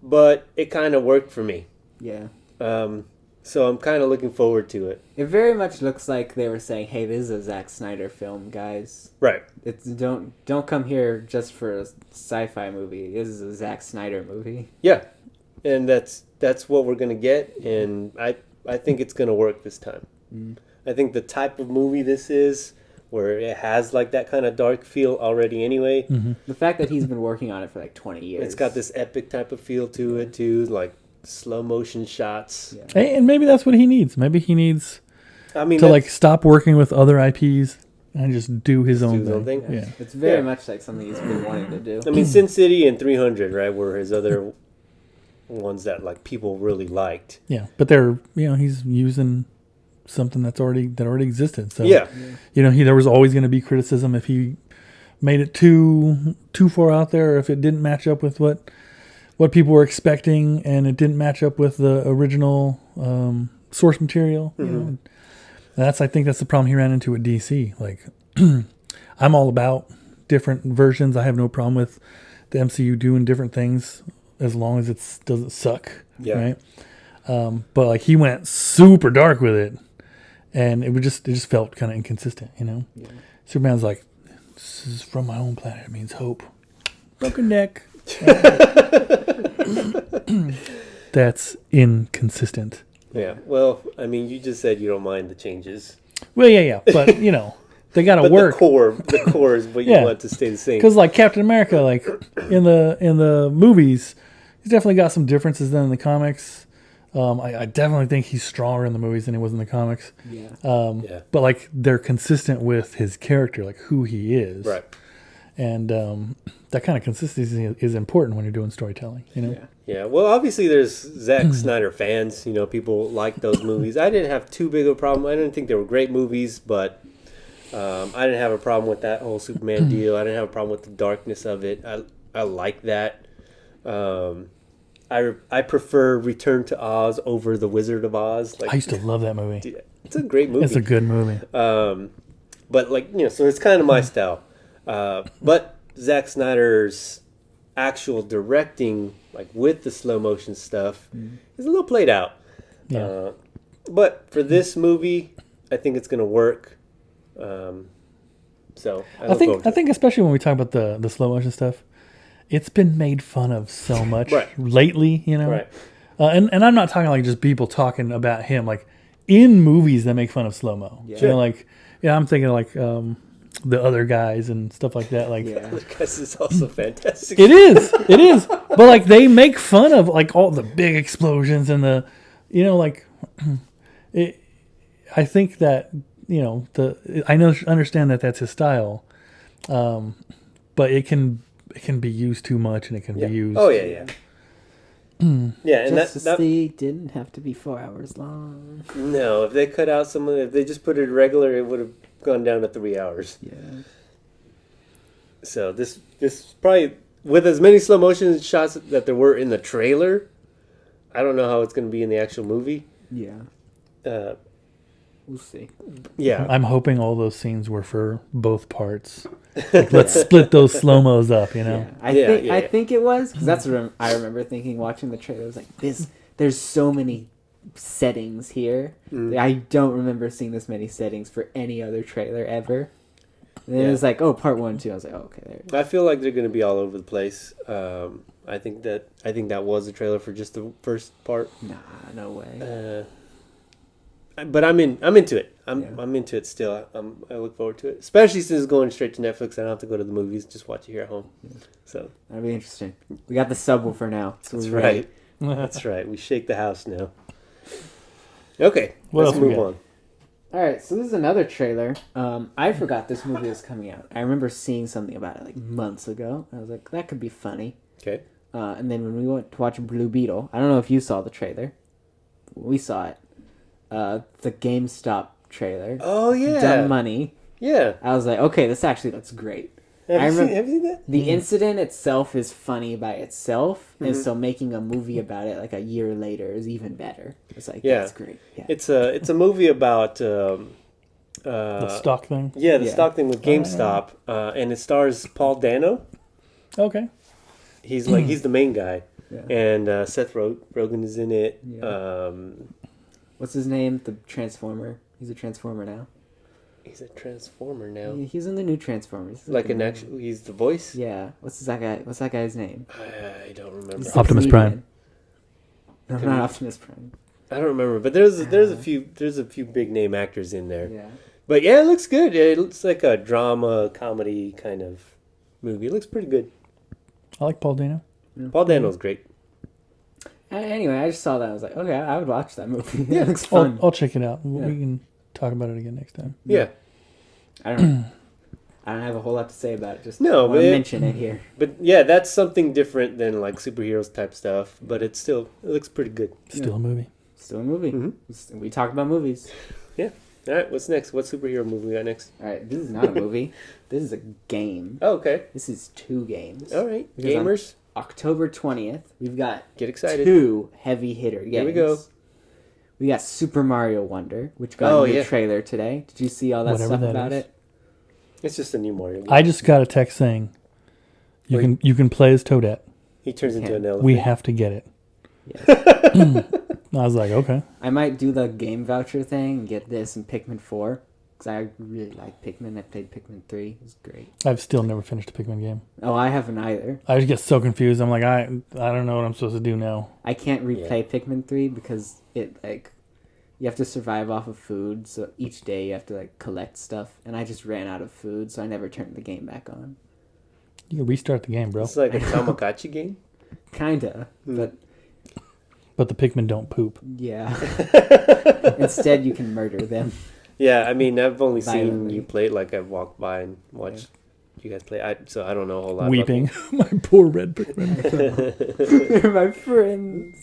But it kind of worked for me. Yeah. So I'm kind of looking forward to it. It very much looks like they were saying, "Hey, this is a Zack Snyder film, guys. Right. It's don't come here just for a sci-fi movie. This is a Zack Snyder movie." Yeah. And that's what we're going to get. And I think it's going to work this time. I think the type of movie this is, where it has like that kind of dark feel already anyway. The fact that he's been working on it for like 20 years. It's got this epic type of feel to it too, like slow motion shots. Yeah. Hey, and maybe that's what he needs. Maybe he needs I mean, to like stop working with other IPs and just do his own his own thing. thing. Yeah. It's very Yeah. much like something he's been wanting to do. I mean, Sin City and 300, right, were his other ones that like people really liked. Yeah. But they're he's using something that already existed. So Yeah. there was always going to be criticism if he made it too far out there, or if it didn't match up with what people were expecting, and it didn't match up with the original source material. I think that's the problem he ran into with DC. Like, I'm all about different versions. I have no problem with the MCU doing different things as long as it doesn't suck. Yeah. Right. But like he went super dark with it, and it just felt kind of inconsistent. Yeah. Superman's like, this is from my own planet. It means hope. Broken neck. That's inconsistent. Yeah. Well, I mean, you just said you don't mind the changes. Well, yeah. But, they got to But work. the core is what you Yeah. want to stay the same. Because, like, Captain America, like, in the movies, he's definitely got some differences than in the comics. I definitely think he's stronger in the movies than he was in the comics. Yeah. Yeah. But like they're consistent with his character, like who he is. Right. And that kind of consistency is important when you're doing storytelling, you know? Yeah. Yeah, well, obviously there's Zack Snyder fans. You know, people like those movies. I didn't have too big of a problem. I didn't think they were great movies, but I didn't have a problem with that whole Superman deal. I didn't have a problem with the darkness of it. I like that. I prefer Return to Oz over The Wizard of Oz. Like, I used to love that movie. dude, it's a great movie. It's a good movie. But like, you know, so it's kind of my style. But Zack Snyder's actual directing, like with the slow motion stuff, is a little played out. Yeah. But for this movie, I think it's going to work. So I think especially when we talk about the slow motion stuff, it's been made fun of so much lately, you know? Right. And I'm not talking like just people talking about him, like in movies that make fun of slow-mo. Yeah. You know, like, yeah, I'm thinking like the Other Guys and stuff like that. Like, Yeah. This is also fantastic. it is. But like they make fun of like all the big explosions and the, you know, like, I think that, you know, understand that that's his style, but it can be used too much and it can be used. Oh yeah. Yeah, and Justice that League didn't have to be 4 hours long. no, if they cut out some of it, if they just put it regular, it would have gone down to 3 hours. Yeah. So this probably, with as many slow motion shots that there were in the trailer, I don't know how it's going to be in the actual movie. Yeah. We'll see. Yeah, I'm hoping all those scenes were for both parts. Like, let's split those slow-mos up, you know? Yeah. I think it was, because that's what I remember thinking watching the trailer. I was like, there's so many settings here. I don't remember seeing this many settings for any other trailer ever. And then it was like, oh, part 1, 2. I was like, oh, okay, there it is. I feel like they're going to be all over the place. I think that was the trailer for just the first part. Nah, no way. But I'm into it. I'm into it still. I look forward to it, especially since it's going straight to Netflix. I don't have to go to the movies; just watch it here at home. Yeah. So That'll be interesting. We got the subwoofer now. So that's we're ready. right. That's right. We shake the house now. Okay, What let's else we move got? on. All right, so this is another trailer. I forgot this movie was coming out. I remember seeing something about it like months ago. I was like, that could be funny. Okay. And then when we went to watch Blue Beetle, I don't know if you saw the trailer. We saw it. The GameStop trailer. Oh yeah. Dumb Money. Yeah. I was like, okay, this actually looks great. Have you seen that? The incident itself is funny by itself, and so making a movie about it like a year later is even better. It's like, that's great. Yeah. It's a movie about The stock thing. Yeah, the Yeah. stock thing with GameStop, and it stars Paul Dano. Okay. He's the main guy, Yeah. and Seth Rogen is in it. Yeah. What's his name? The Transformer. He's a Transformer now. He's a Transformer now. He's in the new Transformers. Like an actual, he's the voice. Yeah. What's that guy's name? I don't remember. He's Optimus comedian. Prime. No, not Optimus Prime. I don't remember, but there's a few big name actors in there. Yeah. But yeah, it looks good. It looks like a drama comedy kind of movie. It looks pretty good. I like Paul Dano. Paul Dano's great. Anyway, I just saw that. I was like, okay, I would watch that movie. Yeah. It looks fun. I'll check it out. Yeah. We can talk about it again next time. Yeah. I don't have a whole lot to say about it. Just No, want to but mention it here. But yeah, that's something different than like superheroes type stuff. But it looks pretty good. Still a movie. Still a movie. Mhm. We talk about movies. All right, what's next? What superhero movie we got next? All right, this is not a movie. This is a game. Oh, okay. This is 2 games. All right, Because on gamers, October 20th, we've got get excited. 2 heavy hitter games. Here we go. We got Super Mario Wonder, which got a new yeah. trailer today. Did you see all that Whatever stuff that about is. it? It's just a new Mario game. I just got a text saying you can play as Toadette. He turns into an elephant. We have to get it. Yes. I was like, okay. I might do the game voucher thing and get this and Pikmin 4. Because I really like Pikmin. I played Pikmin 3. It was great. I've still never finished a Pikmin game. Oh, I haven't either. I just get so confused. I'm like, I don't know what I'm supposed to do now. I can't replay Pikmin 3 because it, like, you have to survive off of food. So each day you have to, like, collect stuff. And I just ran out of food, so I never turned the game back on. You can restart the game, bro. It's like a Tamagotchi game. Kinda. But but the Pikmin don't poop. Yeah. Instead, you can murder them. Yeah, I mean, I've only seen Violently. you play it. Like I've walked by and watched you guys play. So I don't know a whole lot. Weeping. My poor red Pikmin. They're my friends.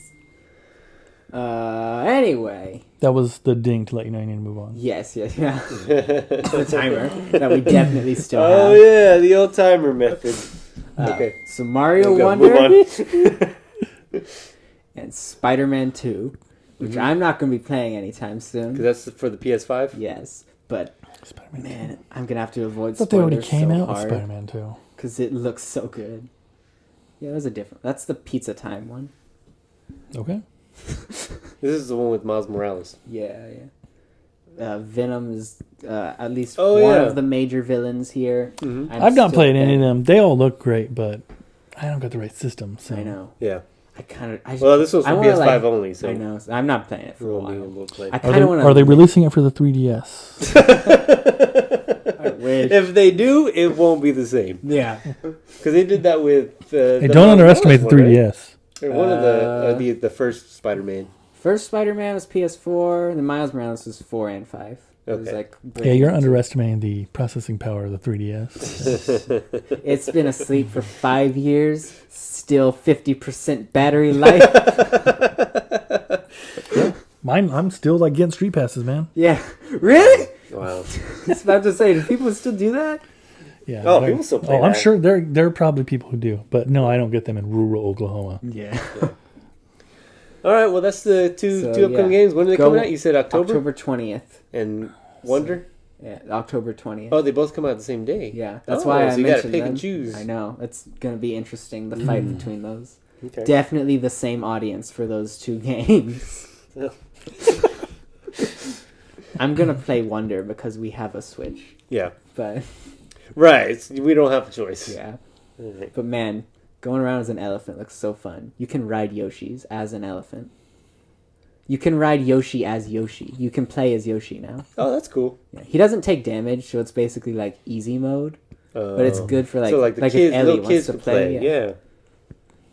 Anyway. That was the ding to let you know you need to move on. Yes, yeah. The timer that we definitely still have. Oh yeah, the old timer method. Okay. So Mario Go, Wonder move on. and Spider-Man 2, which I'm not going to be playing anytime soon. Because that's for the PS5. Yes, but Spider-Man. man, I'm going to have to avoid I thought they already spoilers came so out with hard Spider-Man 2. because it looks so good. Yeah, there's a different. That's the Pizza Time one. Okay. This is the one with Miles Morales. Yeah. Venom is at least Oh, one yeah. of the major villains here. Mm-hmm. I'm I've not still played any of playing- them. They all look great, but I don't got the right system. So. I know. Yeah. I kind of. Well, this was for I wanna, PS5 like- only, so I know. So I'm not playing it for a we'll be while. able to play. I Are kind they, of want to. are they releasing it for the 3DS? I wish. If they do, it won't be the same. Yeah. Because they did that with. Hey, don't underestimate the 3DS. Or one of the first Spider-Man. First Spider-Man was PS4, and then Miles Morales was 4 and 5. It was Okay. like Yeah, you're underestimating the processing power of the 3DS. It's been asleep for 5 years, still 50% battery life. Mine, I'm still like getting street passes, man. Yeah, really? Wow. I was about to say, do people still do that? Yeah. Oh, they're- people still play I'm that. sure there are probably people who do, but no, I don't get them in rural Oklahoma. Yeah. All right, well, that's the two upcoming games. When are they Go- coming out? You said October? October 20th. And Wonder? Yeah, October 20th. Oh, they both come out the same day. Yeah, that's Oh, why I so you gotta mentioned pick them. and choose. I know. It's going to be interesting, the fight between those. Okay. Definitely the same audience for those two games. Yeah. I'm going to play Wonder because we have a Switch. Yeah. But, Right. We don't have a choice. yeah. All right. But man, going around as an elephant looks so fun. You can ride Yoshis as an elephant. You can ride Yoshi as Yoshi. You can play as Yoshi now. Oh, that's cool. Yeah. He doesn't take damage, so it's basically like easy mode. But it's good for like, so like the if kids, Ellie little wants kids to can play. play. Yeah.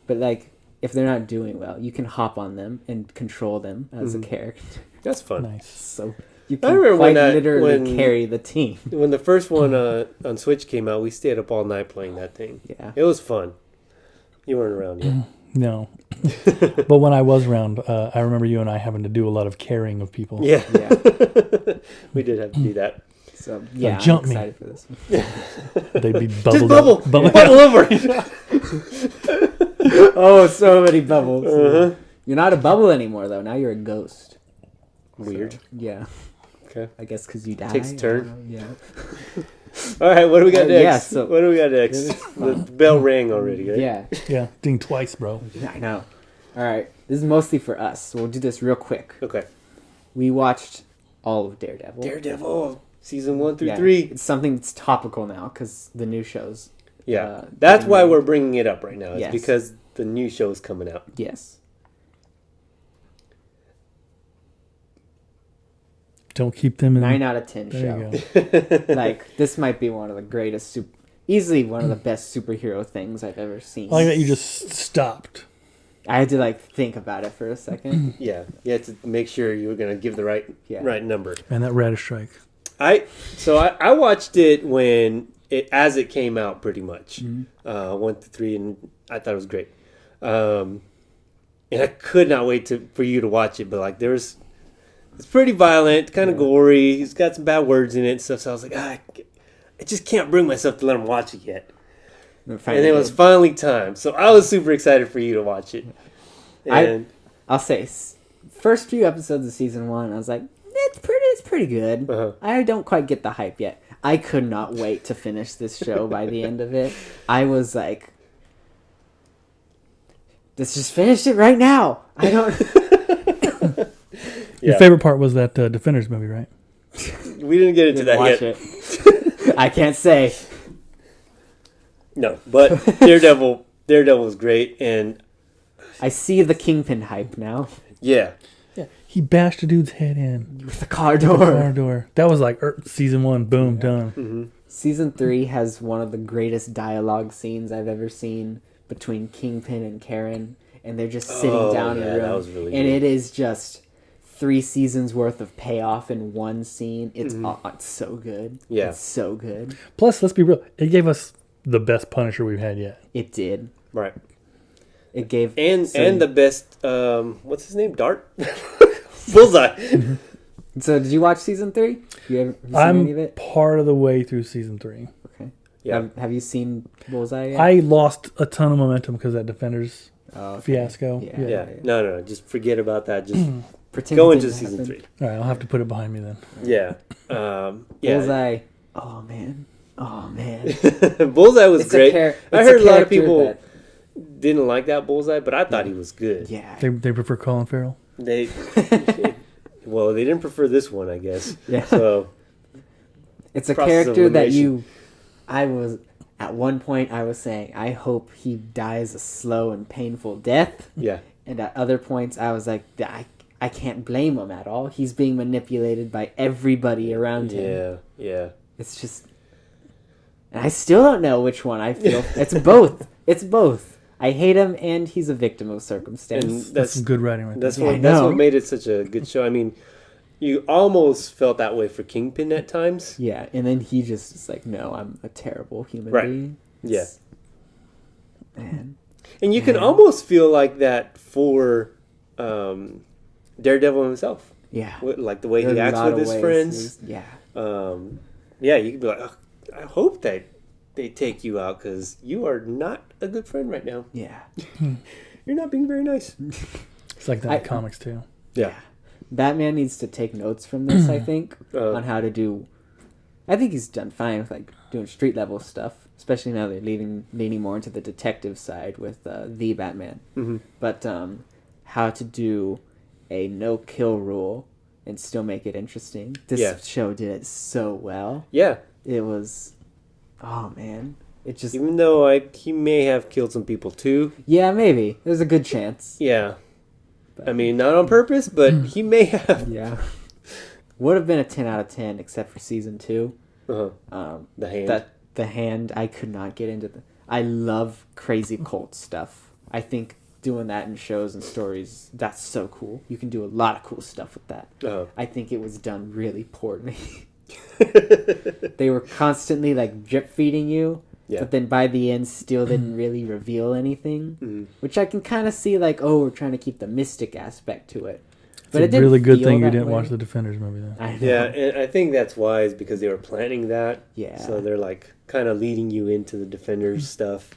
But like if they're not doing well, you can hop on them and control them as a character. That's fun. Nice. So you I can remember quite when literally carry the team. When the first one on Switch came out, we stayed up all night playing that thing. Yeah. It was fun. You weren't around yet. No. But when I was around, I remember you and I having to do a lot of carrying of people. Yeah. Yeah. We did have to do that. So yeah, jump I'm me. excited for this one. They'd be Just bubbled bubble. up. Bubble Bubble over. Oh, so many bubbles. Uh-huh. You're not a bubble anymore, though. Now you're a ghost. Weird. So, yeah. Okay. I guess because you die. Takes a turn. Yeah. All right. What do we got next? yeah, so- What do we got next? The bell rang already. Right? Yeah. Yeah, ding twice, bro. I know. All right. This is mostly for us, so we'll do this real quick. Okay. We watched all of Daredevil. Daredevil season 1 through Yeah, 3. It's something that's topical now because the new shows. Yeah. That's getting why made. we're bringing it up right now. It's Yes. because the new show's coming out. Yes. Don't keep them in. 9 out of 10 There show. you go. Like, this might be one of the greatest, easily one of the best superhero things I've ever seen. I like that you just stopped. I had to, like, think about it for a second. Yeah. You have to make sure you were going to give the right number. Man, that radish strike. I watched it as it came out, pretty much. 1 to 3, and I thought it was great. And I could not wait for you to watch it, but like it's pretty violent, kind of gory. He's got some bad words in it and stuff. So I was like, I just can't bring myself to let him watch it yet. And it was finally time, so I was super excited for you to watch it. And I'll say, first few episodes of season 1, I was like, it's pretty good. Uh-huh. I don't quite get the hype yet. I could not wait to finish this show by the end of it. I was like, let's just finish it right now. I don't. Your favorite part was that Defenders movie, right? we didn't get into that watch yet. it. I can't say. No, but Daredevil was great, and I see the Kingpin hype now. yeah. Yeah. He bashed a dude's head in. With the car Car door. door. That was like season 1. Boom, done. Mm-hmm. Season 3 has one of the greatest dialogue scenes I've ever seen between Kingpin and Karen. and they're just sitting down in a room. That was really and good. it is just 3 seasons worth of payoff in one scene. It's so good. Yeah. It's so good. Plus, let's be real. It gave us the best Punisher we've had yet. It did. Right. It gave And the best, what's his name? Dart? Bullseye. So did you watch season 3? Have you seen any of I'm it? part of the way through season 3. Okay. Yeah. Have you seen Bullseye yet? I lost a ton of momentum because of that Defenders fiasco. Yeah. No. Just forget about that. Just Pretend go it into didn't season happen. 3. All right, I'll have to put it behind me then. Yeah. Bullseye. Oh man. Bullseye was It's great. it's I heard a lot of character people that- didn't like that Bullseye, but I thought he was good. Yeah. They prefer Colin Farrell. They well, they didn't prefer this one, I guess. Yeah. So It's a process of character that elimination. at one point I was saying, I hope he dies a slow and painful death. yeah. And at other points I was like, I can't blame him at all. He's being manipulated by everybody around him. Yeah. It's just, and I still don't know which one I feel. It's both. It's both. I hate him, and he's a victim of circumstance. And That's that's some good writing right there. that's Yeah, I what that's know. what made it such a good show. I mean, you almost felt that way for Kingpin at times. Yeah, and then he just is like, no, I'm a terrible human Right. being. It's- Man. And you can almost feel like that for Daredevil himself. Yeah. Like the way he In a acts lot with of his ways, friends. Yeah. Yeah, you could be like, "Ugh, I hope that they take you out because you are not a good friend right now. Yeah. You're not being very nice. It's like that in comics too. Yeah. Batman needs to take notes from this, I think, Uh, on how to do. I think he's done fine with like doing street level stuff, especially now they're leaning more into the detective side with the Batman. Mm-hmm. But how to do a no kill rule and still make it interesting. This show did it so well. Yeah. It was, oh man, it just Even though he may have killed some people too. yeah, maybe there's a good chance. Yeah. But- I mean, not on purpose, but he may have. Yeah, would have been a 10 out of 10 except for season 2. Uh-huh. The hand. That the hand, I could not get into I love crazy cult stuff. I think doing that in shows and stories, that's so cool. You can do a lot of cool stuff with that. Uh-huh. I think it was done really poorly. They were constantly like drip feeding you, but then by the end still didn't really reveal anything, which I can kind of see like, oh, we're trying to keep the mystic aspect to it. But It's it a really good feel thing you that didn't way. watch the Defenders movie then. I know. Yeah, and I think that's why is because they were planning that. Yeah. So they're like kind of leading you into the Defenders stuff.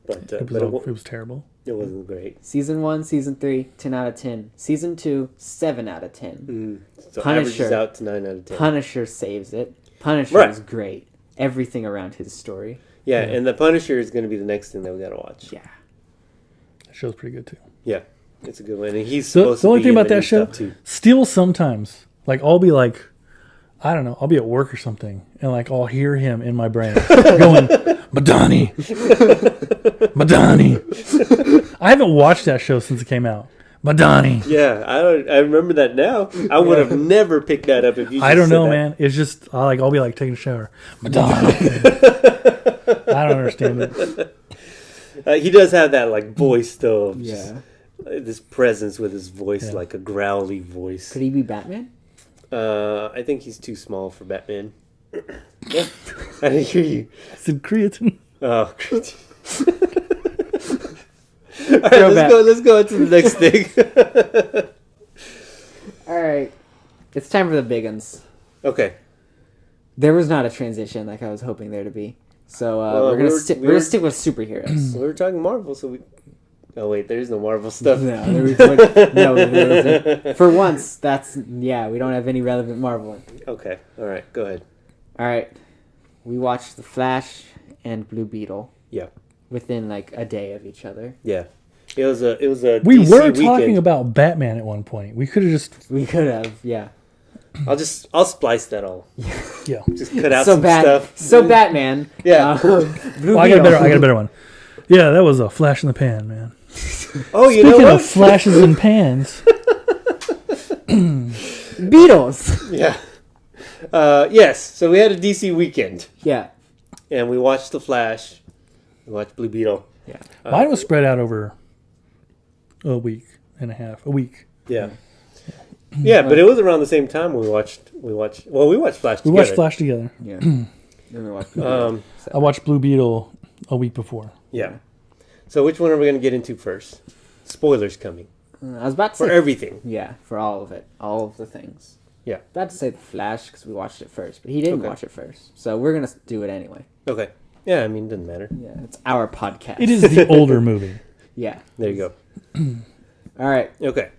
But, It was terrible. it wasn't great. Season 1, Season 3, 10 out of 10. Season 2, 7 out of 10. So Punisher. averages out to 9 out of 10. Punisher saves it. Punisher Right. is great. Everything around his story. Yeah, and the Punisher is going to be the next thing that we got to watch. Yeah. That show's pretty good too. Yeah, it's a good one. And he's The supposed only to be thing in about the new that show, stuff, too. still sometimes, like I'll be like, I don't know, I'll be at work or something, and like I'll hear him in my brain going, Madani, Madani. I haven't watched that show since it came out. Madani. Yeah, I remember that now. I would have never picked that up if you just I don't said know, that. man. It's just I'll be like taking a shower. Madani. I don't understand it. He does have that like voice though. of Yeah. just, this presence with his voice, Yeah. like a growly voice. Could he be Batman? I think he's too small for Batman. Yeah, I didn't hear you. I said creatine. Oh. All right, let's go into the next thing. All right. It's time for the big uns. Okay. There was not a transition like I was hoping there to be. So Well, we're we were- gonna stick with superheroes. So we were talking Marvel, so we. Oh wait, there is no Marvel stuff. there isn't. For once, we don't have any relevant Marvel. Okay. All right. Go ahead. All right. We watched The Flash and Blue Beetle Yeah. within like a day of each other. Yeah. It was a. We DC were weekend. talking about Batman at one point. We could have just We could have, yeah. I'll splice that all. yeah. Just cut out So some bad. stuff. So Batman. Yeah. Blue Well, I got Beetle. a better one. Yeah, that was a flash in the pan, man. Oh, you Speaking know of what? flashes and pans, Beatles. Yeah. Yes. So we had a DC weekend, Yeah. and we watched The Flash. We watched Blue Beetle. Yeah. mine was spread out over a week and a half. A week. Yeah. Yeah, but it was around the same time we watched Flash together. We watched Flash together. Yeah. Then we watched I watched Blue Beetle a week before. Yeah. So which one are we going to get into first? Spoilers coming. I was about to For say everything. Yeah, for all of it. All of the things. Yeah. About to say the Flash because we watched it first, but he didn't Okay. watch it first. So we're going to do it anyway. Okay. Yeah, I mean, it doesn't matter. Yeah, it's our podcast. It is the older movie. Yeah. There you go. All right. Okay.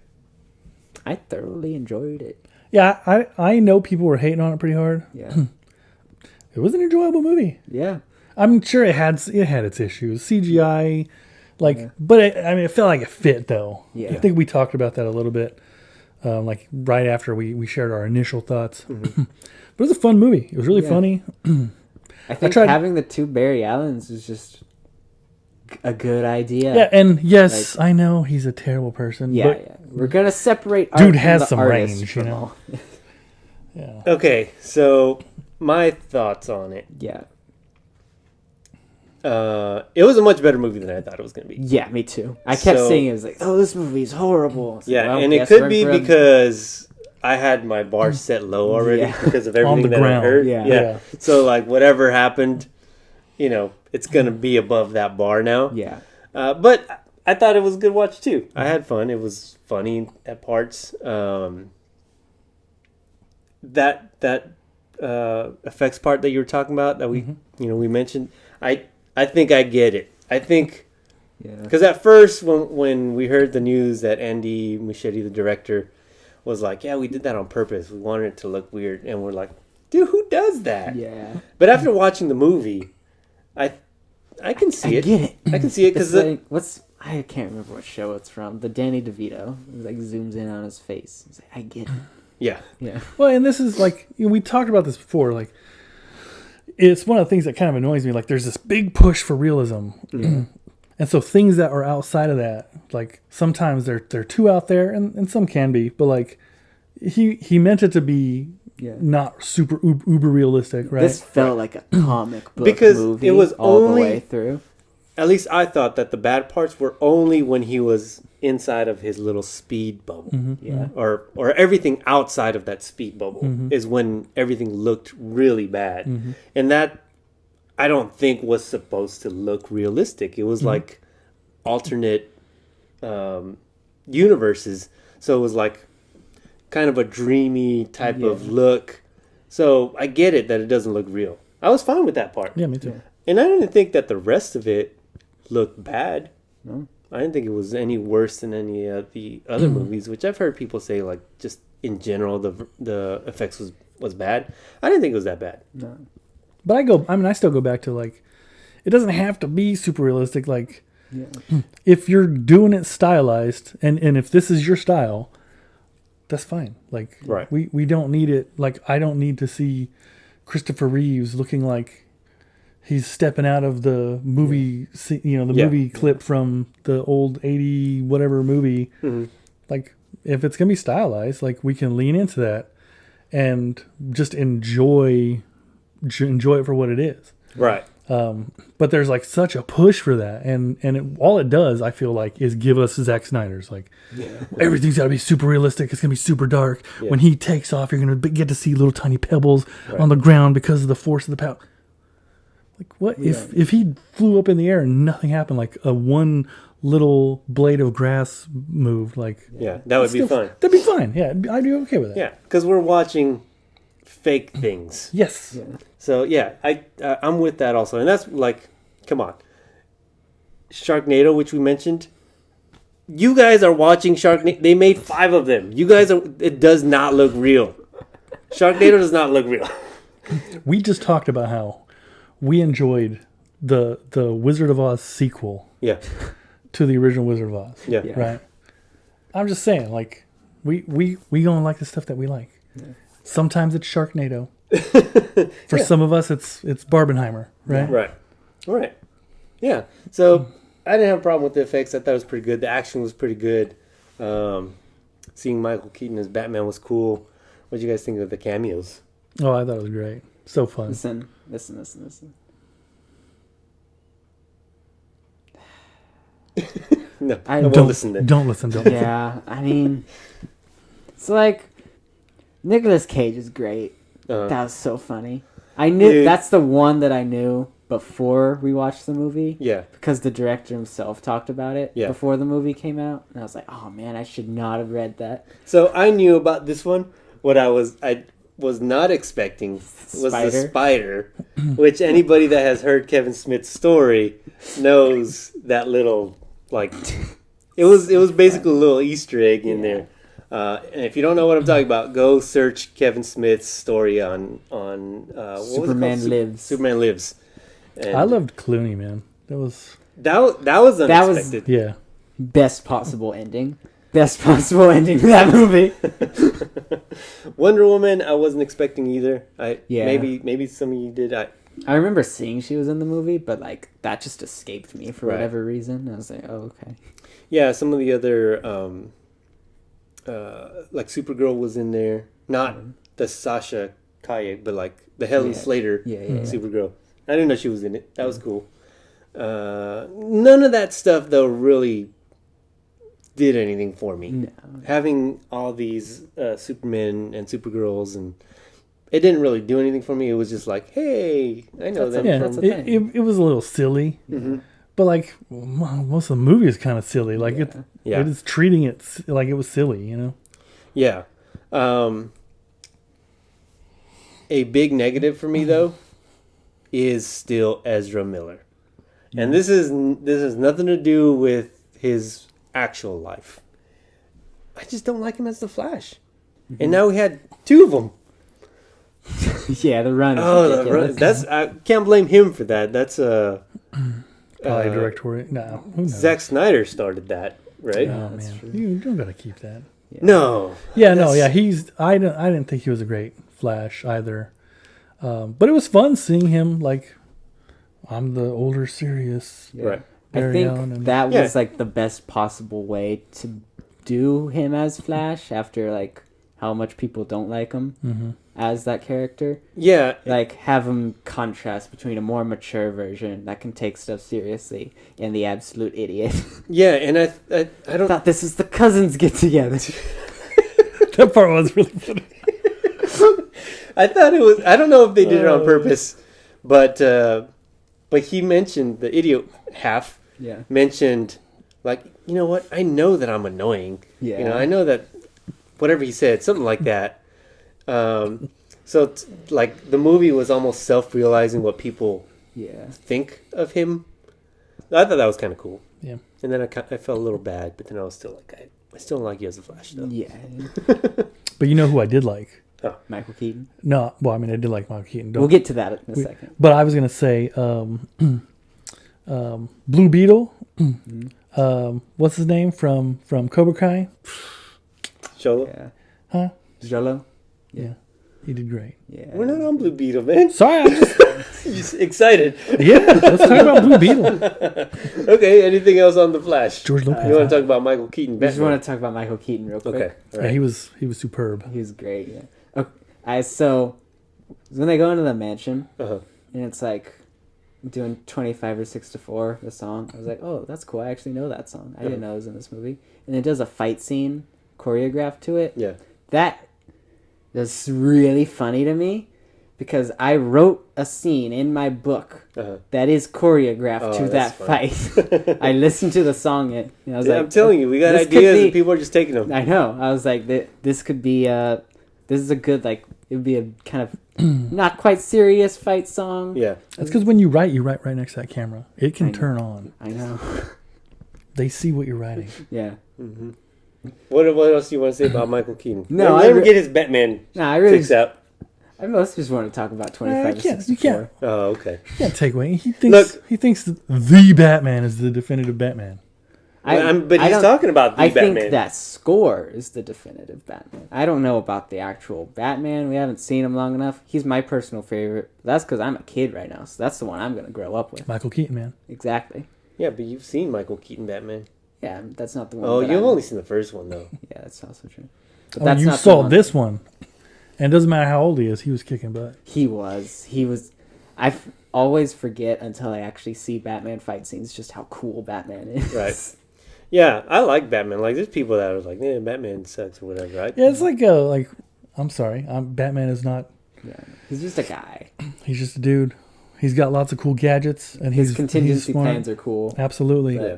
I thoroughly enjoyed it. Yeah, I know people were hating on it pretty hard. Yeah. It was an enjoyable movie. Yeah. I'm sure it had its issues. CGI, but it felt like it fit though. Yeah. I think we talked about that a little bit, like right after we shared our initial thoughts. Mm-hmm. But it was a fun movie. It was really Yeah. funny. I think having the two Barry Allens is just a good idea. Yeah, and yes, I know he's a terrible person. Yeah, but yeah. We're gonna separate. Dude art has from the some artist range, from you know? all- Yeah. Okay, so my thoughts on it. Yeah. It was a much better movie than I thought it was going to be. Yeah, me too. I kept So- saying it was like, oh, this movie's horrible. It's like, Yeah, well, and it guess could we're be in for a- because I had my bar set low already Yeah. because of On everything the that I ground. heard. Yeah. So like whatever happened, it's going to be above that bar now. Yeah. But I thought it was a good watch too. I had fun. It was funny at parts. That effects part that you were talking about that we mentioned. I think I get it. I think Yeah. because at first when we heard the news that Andy Muschietti, the director, was like, yeah, we did that on purpose. We wanted it to look weird, and we're like, dude, who does that? Yeah. But after watching the movie, I can see I it. get it. I can see it because It's like, I can't remember what show it's from. The Danny DeVito. It like zooms in on his face. It's like, I get it. yeah. Yeah. Well, and this is like we talked about this before. Like, it's one of the things that kind of annoys me. Like, there's this big push for realism, and so things that are outside of that, like sometimes they're too out there, and some can be. But like, he meant it to be not super uber realistic, right? This felt like a comic book Because movie it was all only- the way through. At least I thought that the bad parts were only when he was inside of his little speed bubble. Yeah. Or everything outside of that speed bubble is when everything looked really bad. And that I don't think was supposed to look realistic. It was like alternate universes. So it was like kind of a dreamy type of look. So I get it that it doesn't look real. I was fine with that part. Yeah, me too. And I didn't think that the rest of it looked bad. No. I didn't think it was any worse than any of the other movies, which I've heard people say, like, just in general, the effects was bad. I didn't think it was that bad. No. But I still go back to like, it doesn't have to be super realistic. Like, if you're doing it stylized, and if this is your style, that's fine. Like, Right. we don't need it. Like, I don't need to see Christopher Reeves looking like he's stepping out of the movie, movie clip from the old 80 whatever movie. Like, if it's gonna be stylized, like, we can lean into that and just enjoy it for what it is. Right. But there's like such a push for that, and all it does, I feel like, is give us Zack Snyder's like, everything's got to be super realistic. It's gonna be super dark. Yeah. When he takes off, you're gonna get to see little tiny pebbles on the ground because of the force of the power. Like, what if he flew up in the air and nothing happened? Like a one little blade of grass moved. Like, Yeah, that would be fine. That'd be fine. Yeah, I'd be okay with that. Yeah, because we're watching fake things. Yes. Yeah. So yeah, I'm with that also, and that's like, come on, Sharknado, which we mentioned. You guys are watching Sharknado. They made 5 of them. You guys are. It does not look real. Sharknado does not look real. We just talked about how we enjoyed the Wizard of Oz sequel Yeah, to the original Wizard of Oz. yeah, Right. I'm just saying, like, we gonna like the stuff that we like. Yeah. Sometimes it's Sharknado. For some of us, it's Barbenheimer, right? Right. All right. Yeah. So I didn't have a problem with the effects. I thought it was pretty good. The action was pretty good. Seeing Michael Keaton as Batman was cool. What did you guys think of the cameos? Oh, I thought it was great. So fun. Listen. No, I won't Don't listen then. Don't listen. Don't listen. Yeah, I mean, it's like Nicholas Cage is great. Uh, That was so funny. I knew Dude. that's the one that I knew before we watched the movie yeah. because the director himself talked about it Yeah. before the movie came out, and I was like, oh man, I should not have read that. So I knew about this one. What I was not expecting was the spider, which anybody that has heard Kevin Smith's story knows that little like it was basically a little Easter egg in there. And if you don't know what I'm talking about, go search Kevin Smith's story on what was it Superman called? Lives. Superman Lives. And I loved Clooney, man. That was that was unexpected. yeah. Best possible ending. Best possible ending to that movie. Wonder Woman, I wasn't expecting either. Yeah. Maybe some of you did. I remember seeing she was in the movie, but like that just escaped me for Right. whatever reason. I was like, oh okay. Yeah, some of the other like Supergirl was in there. Not the Sasha Kayak, but like the Helen Slater Yeah. Supergirl. I didn't know she was in it. That was cool. None of that stuff though really did anything for me. No. Having all these Supermen and Supergirls, and it didn't really do anything for me. It was just like, hey, I know That's them Yeah, That's from. a it, thing. it was a little silly, but like most of the movie is kind of silly. Like it is treating it like it was silly, you know. Yeah. A big negative for me though is still Ezra Miller, and this has nothing to do with his actual life. I just don't like him as the Flash, and now we had two of them. Yeah, the run. Is Oh, ridiculous. I can't blame him for that. That's Probably directorial. No, who knows? Zack Snyder started that, right? Oh that's man, true. you don't gotta keep that. No. Yeah, no, That's- yeah. I didn't think he was a great Flash either, but it was fun seeing him like, I'm the older, serious. Yeah. Right. I Barry Allen think and- that Yeah. was like the best possible way to do him as Flash after like how much people don't like him as that character. Yeah. Like have him contrast between a more mature version that can take stuff seriously and the absolute idiot. Yeah, and I I don't. thought this was the cousins get together. That part was really funny. I thought it was. I don't know if they did it on purpose, but he mentioned the idiot half. Yeah. Mentioned, like, you know what? I know that I'm annoying. Yeah. You know, I know that whatever he said, something like that. So like the movie was almost self-realizing what people Yeah. think of him. I thought that was kind of cool. Yeah. And then I felt a little bad, but then I was still like, I still don't like you as a Flash though. Yeah. But you know who I did like? Michael Keaton. No, well, I mean, I did like Michael Keaton. We'll get to that in a second. But I was gonna say, Blue Beetle. What's his name from Cobra Kai? Cholo. Yeah. Huh? Jolo. Yeah, he did great. Yeah. We're not on Blue Beetle, man. Sorry, I'm just Just excited. yeah. Let's talk about Blue Beetle. Okay, anything else on the Flash? George Lopez. You want to talk about Michael Keaton? We just Batman? want to talk about Michael Keaton real quick. Okay. All Yeah, right. he was superb. He was great. Yeah. Okay. So when they go into the mansion Uh-huh. and it's like doing 25 or 6 to 4, the song, I was like, oh, that's cool. I actually know that song. I didn't know it was in this movie. And it does a fight scene choreographed to it. Yeah. That is really funny to me because I wrote a scene in my book Uh-huh. that is choreographed to that that's fight. I listened to the song and I was Yeah, like, I'm telling you, we got this could ideas be- and people are just taking them. I know. I was like, this could be this is a good like it would be a kind of not quite serious fight song. Yeah. That's because when you write right next to that camera. It can turn on. I know. They see what you're writing. Yeah. What else do you want to say about Michael Keaton? No, let him get his Batman No, I really fix out. I mostly just want to talk about 25 you or can't- 6 to you can't. 4. Oh, okay. You can't take away. He thinks the Batman is the definitive Batman. But I he's don't- talking about the I Batman. think that score is the definitive Batman. I don't know about the actual Batman. We haven't seen him long enough. He's my personal favorite. That's because I'm a kid right now, so that's the one I'm going to grow up with. Michael Keaton, man. Exactly. Yeah, but you've seen Michael Keaton Batman. Yeah, that's not the one. Oh, that you've I'm- only seen the first one, though. Yeah, that's also true. But Oh, that's you not the saw one. this one, and it doesn't matter how old he is. He was kicking butt. He was. Always forget until I actually see Batman fight scenes just how cool Batman is. Right. Yeah, I like Batman. Like, there's people that are like, "Yeah, Batman sucks" or whatever. Right? Yeah, it's like I'm sorry, Batman is not. Yeah, he's just a guy. He's just a dude. He's got lots of cool gadgets, and His he's contingency smart. plans are cool. Absolutely. But Yeah.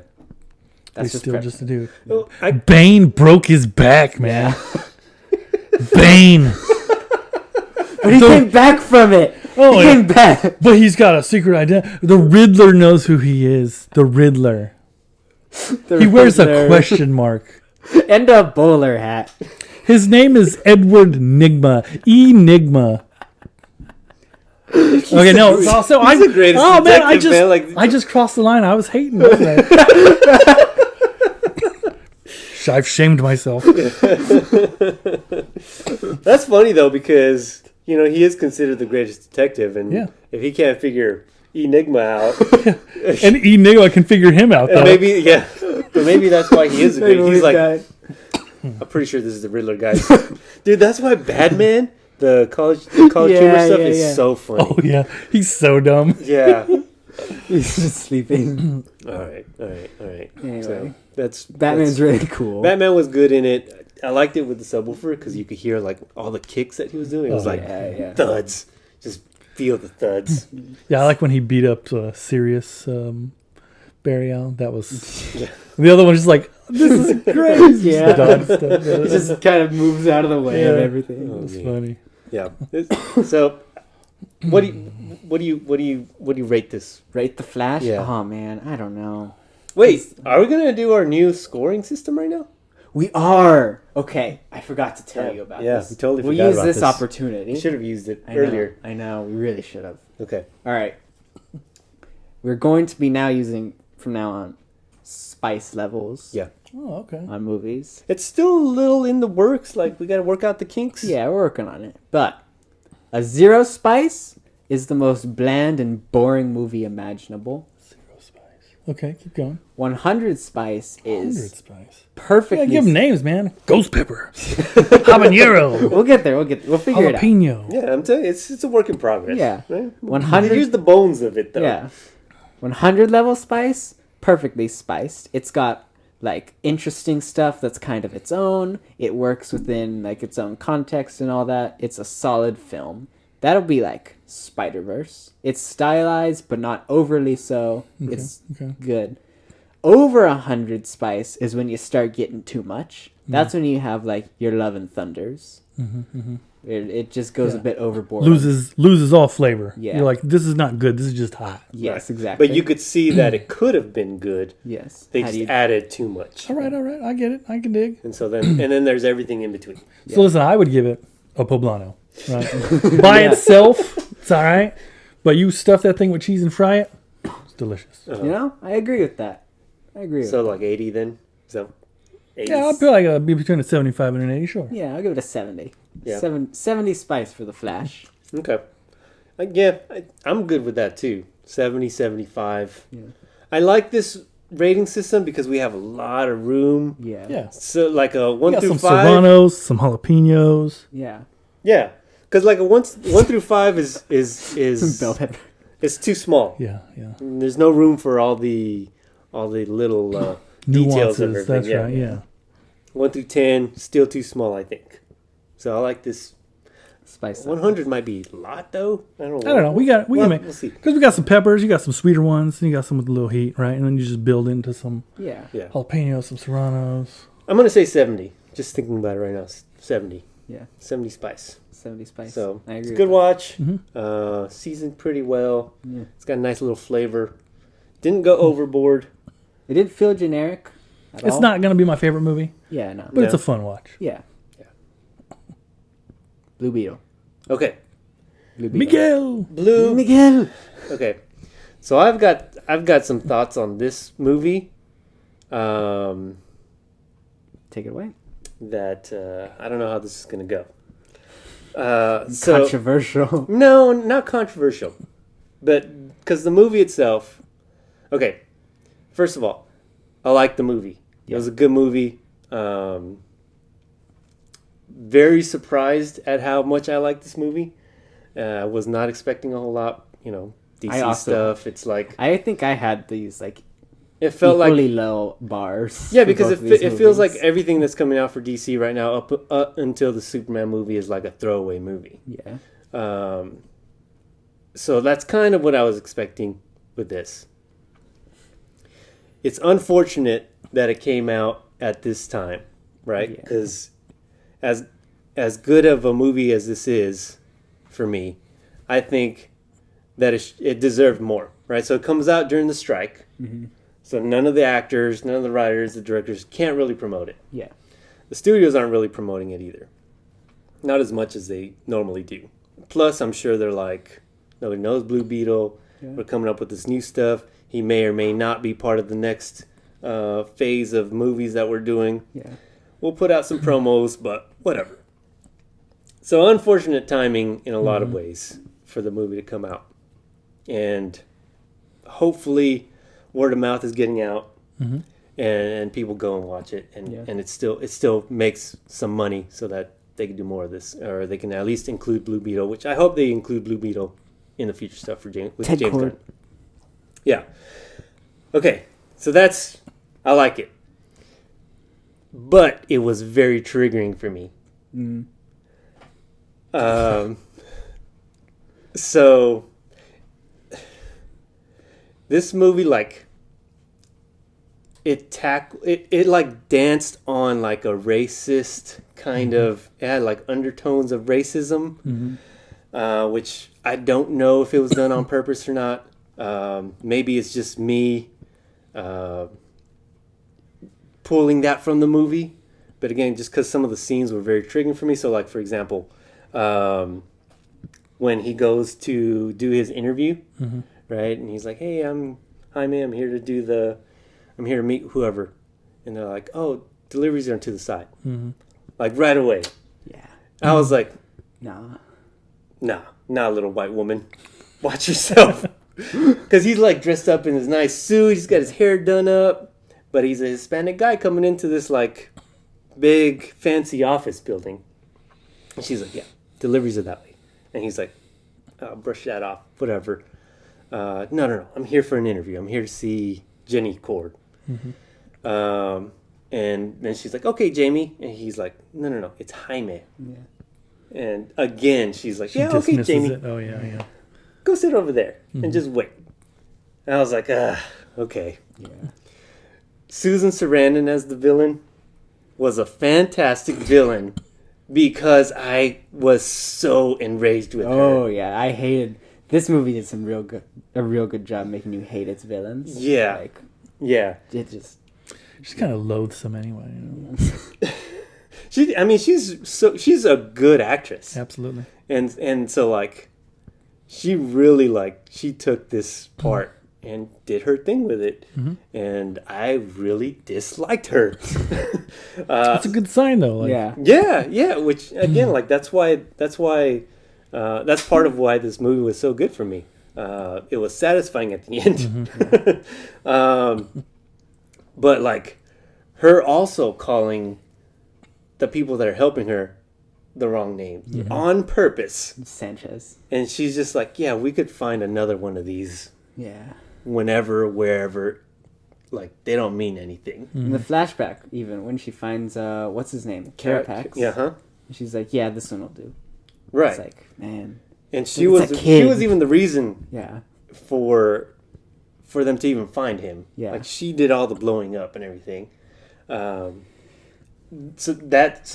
That's He's still just a dude. Well, Bane broke his back, man. Bane. But he came back from it. Oh, he yeah. came back. But he's got a secret identity. The Riddler knows who he is. The Riddler. He wears a question mark. And a bowler hat. His name is Edward Nigma. Enigma. Okay, no. So He's the greatest oh man, detective, I just crossed the line. I was hating. Wasn't I? I've shamed myself. That's funny though, because he is considered the greatest detective, and Yeah. if he can't figure Enigma out, And Enigma can figure him out though. but maybe that's why he is a great. He's like, Guy. I'm pretty sure this is the Riddler guy, dude. That's why Batman, the college humor stuff, is so funny. Oh yeah, he's so dumb. Yeah. He's just sleeping. All right. Anyway, So that's Batman's really cool. Batman was good in it. I liked it with the subwoofer because you could hear like all the kicks that he was doing. It was Oh, like yeah. thuds. Just feel the thuds. Yeah, I like when he beat up Sirius Burial. That was Yeah. the other one. Just like this is crazy. Yeah. Dodge stuff. He just kind of moves out of the way of Yeah. everything. Oh, It's man. funny. Yeah. So, what do you rate this? Rate the Flash? Yeah. Oh man, I don't know. Wait, are we gonna do our new scoring system right now? We are. Okay, I forgot to tell you about Yeah, this. we totally We'll forgot use about this this. opportunity. We should have used it I earlier. know, I know, we really should have. Okay. All right. We're going to be now using, from now on, spice levels Yeah. Oh, okay. on movies. It's still a little in the works. Like, we got to work out the kinks. Yeah, we're working on it. But a 0 spice is the most bland and boring movie imaginable. Zero spice. Okay, keep going. 100 spice 100 is spice. perfectly... Yeah, give them names, man. Ghost pepper. Habanero. We'll get there. We'll figure it out. Jalapeno. Yeah, I'm telling you, it's a work in progress. Yeah. Right? 100 Here's the bones of it, though. Yeah. 100 level spice, perfectly spiced. It's got like interesting stuff that's kind of its own. It works within like its own context and all that. It's a solid film. That'll be like Spider-Verse. It's stylized but not overly so. It's okay. good. Over 100 spice is when you start getting too much. That's when you have like your Love and Thunders. It just goes a Yeah. bit overboard. Loses all flavor. Yeah. You're like, this is not good. This is just hot. Yes, Right. exactly. But you could see that it could have been good. Yes. They How do just you- added too much. All right. I get it. I can dig. And so then there's everything in between. So listen, I would give it a poblano. Right? By itself, it's all right. But you stuff that thing with cheese and fry it, it's delicious. You know, I agree with that. I agree with So like 80 then? So 80. Yeah, I'd feel like I'd be between a 75 and an 80, sure. Yeah, I'll give it a 70. Yeah. 70 spice for the Flash. Okay. I'm good with that too. 70, 75. Yeah. I like this rating system because we have a lot of room. Yeah. Yeah. So like a 1 You got through some 5. serranos, some jalapenos. Yeah. Yeah. Because like a 1 through 5 is Bell pepper. it's too small. Yeah. There's no room for all the little details of Nuances, everything. that's right, yeah. 1 through 10, still too small, I think. So I like this. Spice. 100 might be a lot though. I don't know. I don't know. We can make, we'll see. because we got some peppers, you got some sweeter ones, and you got some with a little heat, right? And then you just build into some Yeah. Yeah. jalapenos, some serranos. I'm gonna say 70. Just thinking about it right now. 70. Yeah. 70 spice. 70 spice. So I agree. it's a with good that. watch. Mhm. Seasoned pretty well. Yeah. It's got a nice little flavor. Didn't go overboard. It didn't feel generic at It's all. not going to be my favorite movie, Yeah, no. but it's No. a fun watch. Yeah. Yeah. Blue Beetle. Okay. Blue Beetle. Miguel! Blue. Miguel. Okay. So I've got some thoughts on this movie. Take it away. That I don't know how this is gonna go. So Controversial. no, not controversial, but because the movie itself. Okay, first of all, I like the movie. It was a good movie. Very surprised at how much I like this movie. I was not expecting a whole lot. DC I also- stuff. It's like I think I had these like It felt like equally low bars. yeah, for because both of these it feels like movies. everything that's coming out for DC right now up until the Superman movie is like a throwaway movie. Yeah. So that's kind of what I was expecting with this. It's unfortunate that it came out at this time, right? Yeah. Because as good of a movie as this is for me, I think that it deserved more, right? So it comes out during the strike. Mm-hmm. So none of the actors, none of the writers, the directors can't really promote it. Yeah. The studios aren't really promoting it either. Not as much as they normally do. Plus, I'm sure they're like, nobody knows Blue Beetle. Yeah. We're coming up with this new stuff. He may or may not be part of the next phase of movies that we're doing. Yeah. We'll put out some promos, but whatever. So unfortunate timing in a lot of ways for the movie to come out. And hopefully word of mouth is getting out and people go and watch it and it still makes some money so that they can do more of this, or they can at least include Blue Beetle, which I hope they include Blue Beetle in the future stuff for James Gunn. Yeah. Okay. So I like it. But it was very triggering for me. Mm. So this movie, like, it like danced on like a racist kind of, it had like undertones of racism, which I don't know if it was done on purpose or not. Maybe it's just me pulling that from the movie. But again, just because some of the scenes were very triggering for me. So like, for example, when he goes to do his interview, right? And he's like, hey, hi ma'am, I'm here to meet whoever. And they're like, oh, deliveries are to the side. Like right away. Yeah. I was like, Nah. nah, little white woman. Watch yourself. Because he's like dressed up in his nice suit. He's got his hair done up. But he's a Hispanic guy coming into this like big fancy office building. And she's like, yeah, deliveries are that way. And he's like, oh, brush that off, whatever. No. I'm here for an interview. I'm here to see Jenny Cord. And then she's like, okay, Jamie. And he's like, no. It's Jaime. Yeah. And again, she's like, She yeah, okay, dismisses Jamie. it. Oh, yeah. Go sit over there and just wait. And I was like, okay. Yeah. Susan Sarandon as the villain was a fantastic villain because I was so enraged with her. Oh yeah, I hated this movie. Did a real good job making you hate its villains. Yeah. Like Yeah. it just. She's kind of loathsome anyway. You know? She's a good actress. Absolutely. And so like she really she took this part and did her thing with it. And I really disliked her. That's a good sign, though. Like, Yeah, which again, like that's part of why this movie was so good for me. It was satisfying at the end. But like her also calling the people that are helping her the wrong name on purpose. Sanchez. And she's just like, yeah, we could find another one of these Yeah. whenever, wherever. Like, they don't mean anything. In the flashback, even when she finds what's his name, Carapax. Yeah, She's like, yeah, this one will do. right. It's like, man. And she It's was a kid. she was even the reason Yeah. for them to even find him. Yeah. Like she did all the blowing up and everything. So that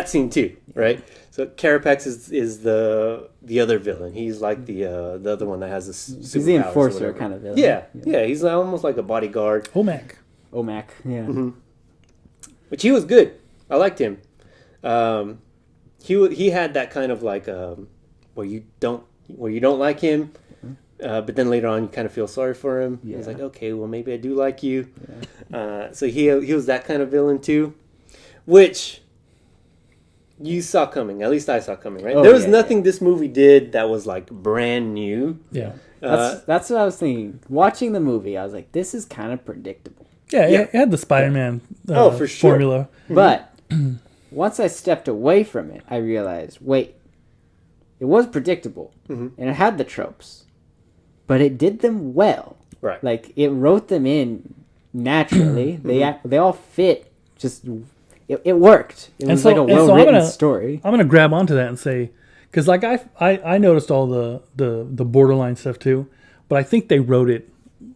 scene too, right? So Carapax is the other villain. He's like the other one that has the superpowers. He's the or enforcer whatever. kind of villain. Yeah. He's almost like a bodyguard. Omac. Omac. Yeah. But he was good. I liked him. He had that kind of like where you don't like him, but then later on you kind of feel sorry for him. Yeah. He's like, okay, well maybe I do like you. Yeah. So he was that kind of villain too, which you saw coming. At least I saw coming. Right? There was nothing this movie did that was like brand new. Yeah. That's what I was thinking. Watching the movie, I was like, this is kind of predictable. Yeah, Yeah. it had the Spider-Man for sure. formula. But once I stepped away from it, I realized, wait, it was predictable and it had the tropes, but it did them well. Right. Like, it wrote them in naturally. They all fit. Just it worked. It was like a well-written story. I'm gonna grab onto that and say, because like I noticed all the borderline stuff too, but I think they wrote it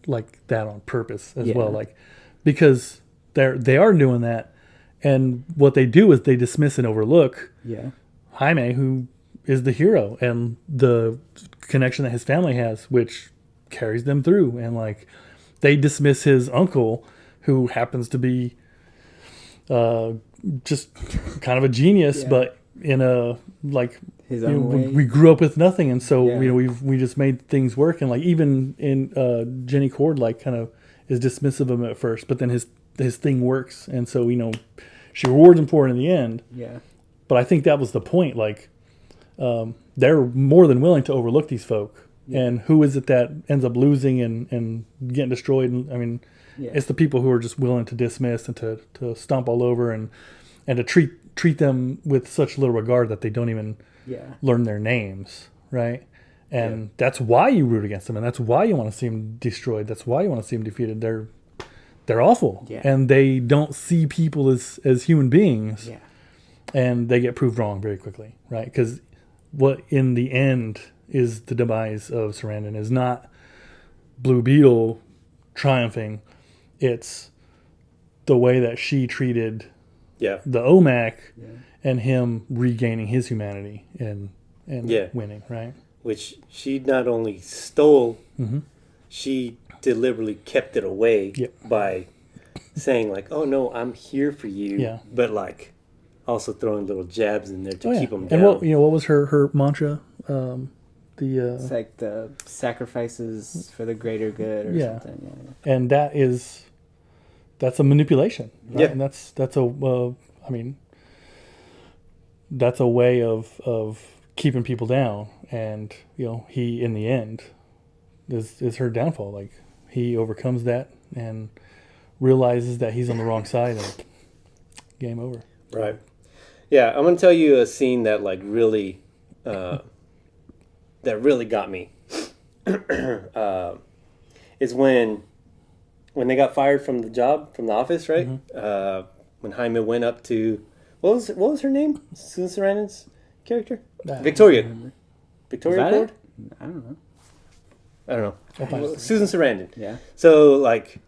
like that on purpose as well, like because they are doing that, and what they do is they dismiss and overlook Jaime, who is the hero, and the connection that his family has, which carries them through, and like they dismiss his uncle, who happens to be just kind of a genius, but in a like his own way. We grew up with nothing, and so we just made things work, and like even in Jenny Cord like kind of is dismissive of him at first, but then his thing works, and so she rewards him for it in the end. Yeah, but I think that was the point. Like they're more than willing to overlook these folk, and who is it that ends up losing and getting destroyed? And I mean, it's the people who are just willing to dismiss and to stomp all over and to treat them with such little regard that they don't even learn their names, right? And that's why you root against them, and that's why you want to see them destroyed. That's why you want to see them defeated. They're awful, and they don't see people as human beings, and they get proved wrong very quickly, right? Because what in the end is the demise of Sarandon is not Blue Beetle triumphing. It's the way that she treated the OMAC and him regaining his humanity and winning, right? Which she not only stole, she deliberately kept it away by saying like, "Oh no, I'm here for you," but like also throwing little jabs in there to keep them down. And what was her mantra? It's like the sacrifices for the greater good or something. Yeah. And that's a manipulation, right? Yeah. And that's that's a way of keeping people down, and he in the end is her downfall. Like he overcomes that and realizes that he's on the wrong side, and game over. Right. Yeah, I'm gonna tell you a scene that like really got me. Is when they got fired from the job, from the office, right? When Jaime went up to what was her name? Susan Sarandon's character? Victoria. Victoria Cord? I don't know. Well, Susan Sarandon. Yeah. So like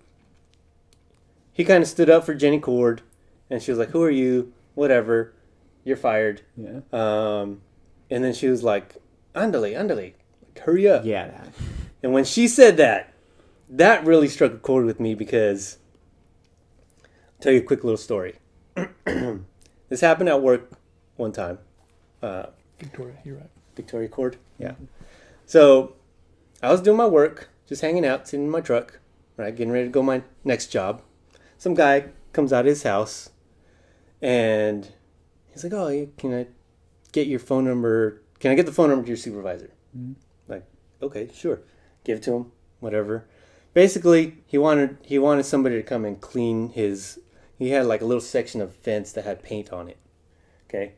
he kind of stood up for Jenny Cord, and she was like, "Who are you? Whatever. You're fired." Yeah. And then she was like, "Andale, like, hurry up." Yeah. And when she said that really struck a chord with me because I'll tell you a quick little story. This happened at work one time. Victoria, you're right. Victoria Cord? Yeah. So I was doing my work, just hanging out, sitting in my truck, right, getting ready to go my next job. Some guy comes out of his house and he's like, "Oh, can I get your phone number? Can I get the phone number to your supervisor?" Like, okay, sure. Give it to him, whatever. Basically, he wanted somebody to come and clean his. He had like a little section of fence that had paint on it. Okay,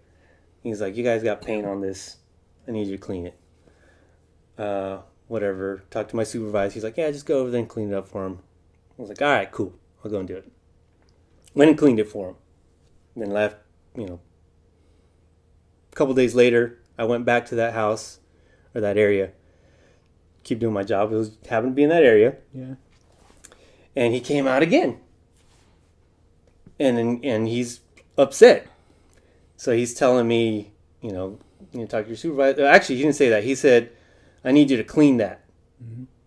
he's like, "You guys got paint on this. I need you to clean it." Whatever. Talked to my supervisor. He's like, "Yeah, just go over there and clean it up for him." I was like, "All right, cool. I'll go and do it." Went and cleaned it for him. Then left. A couple days later, I went back to that house or that area. Keep doing my job. It was happened to be in that area. Yeah. And he came out again. And he's upset. So he's telling me, talk to your supervisor. Actually, he didn't say that. He said, "I need you to clean that."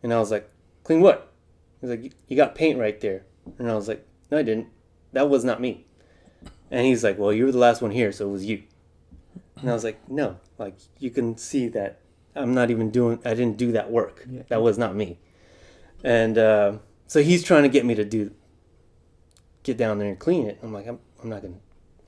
And I was like, "Clean what?" He's like, "You got paint right there." And I was like, "No, I didn't. That was not me." And he's like, "Well, you were the last one here, so it was you." And I was like, "No, like you can see that I didn't do that work. Yeah. That was not me." And so he's trying to get me to get down there and clean it. I'm like, I'm not going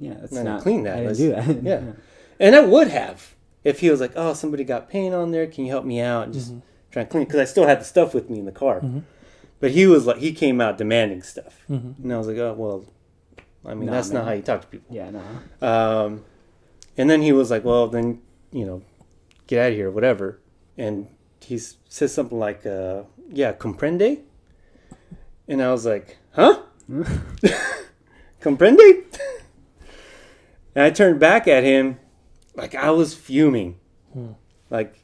to clean that. I didn't do that. Yeah. And I would have if he was like, "Oh, somebody got paint on there. Can you help me out?" And just try and clean it. Because I still had the stuff with me in the car. But he was like, he came out demanding stuff. And I was like, "Oh, well, I mean, that's not how you talk to people." Yeah, no. And then he was like, "Well, then, get out of here," whatever. And he says something like, "Yeah, comprende?" And I was like, huh? Comprende? And I turned back at him like I was fuming. Like,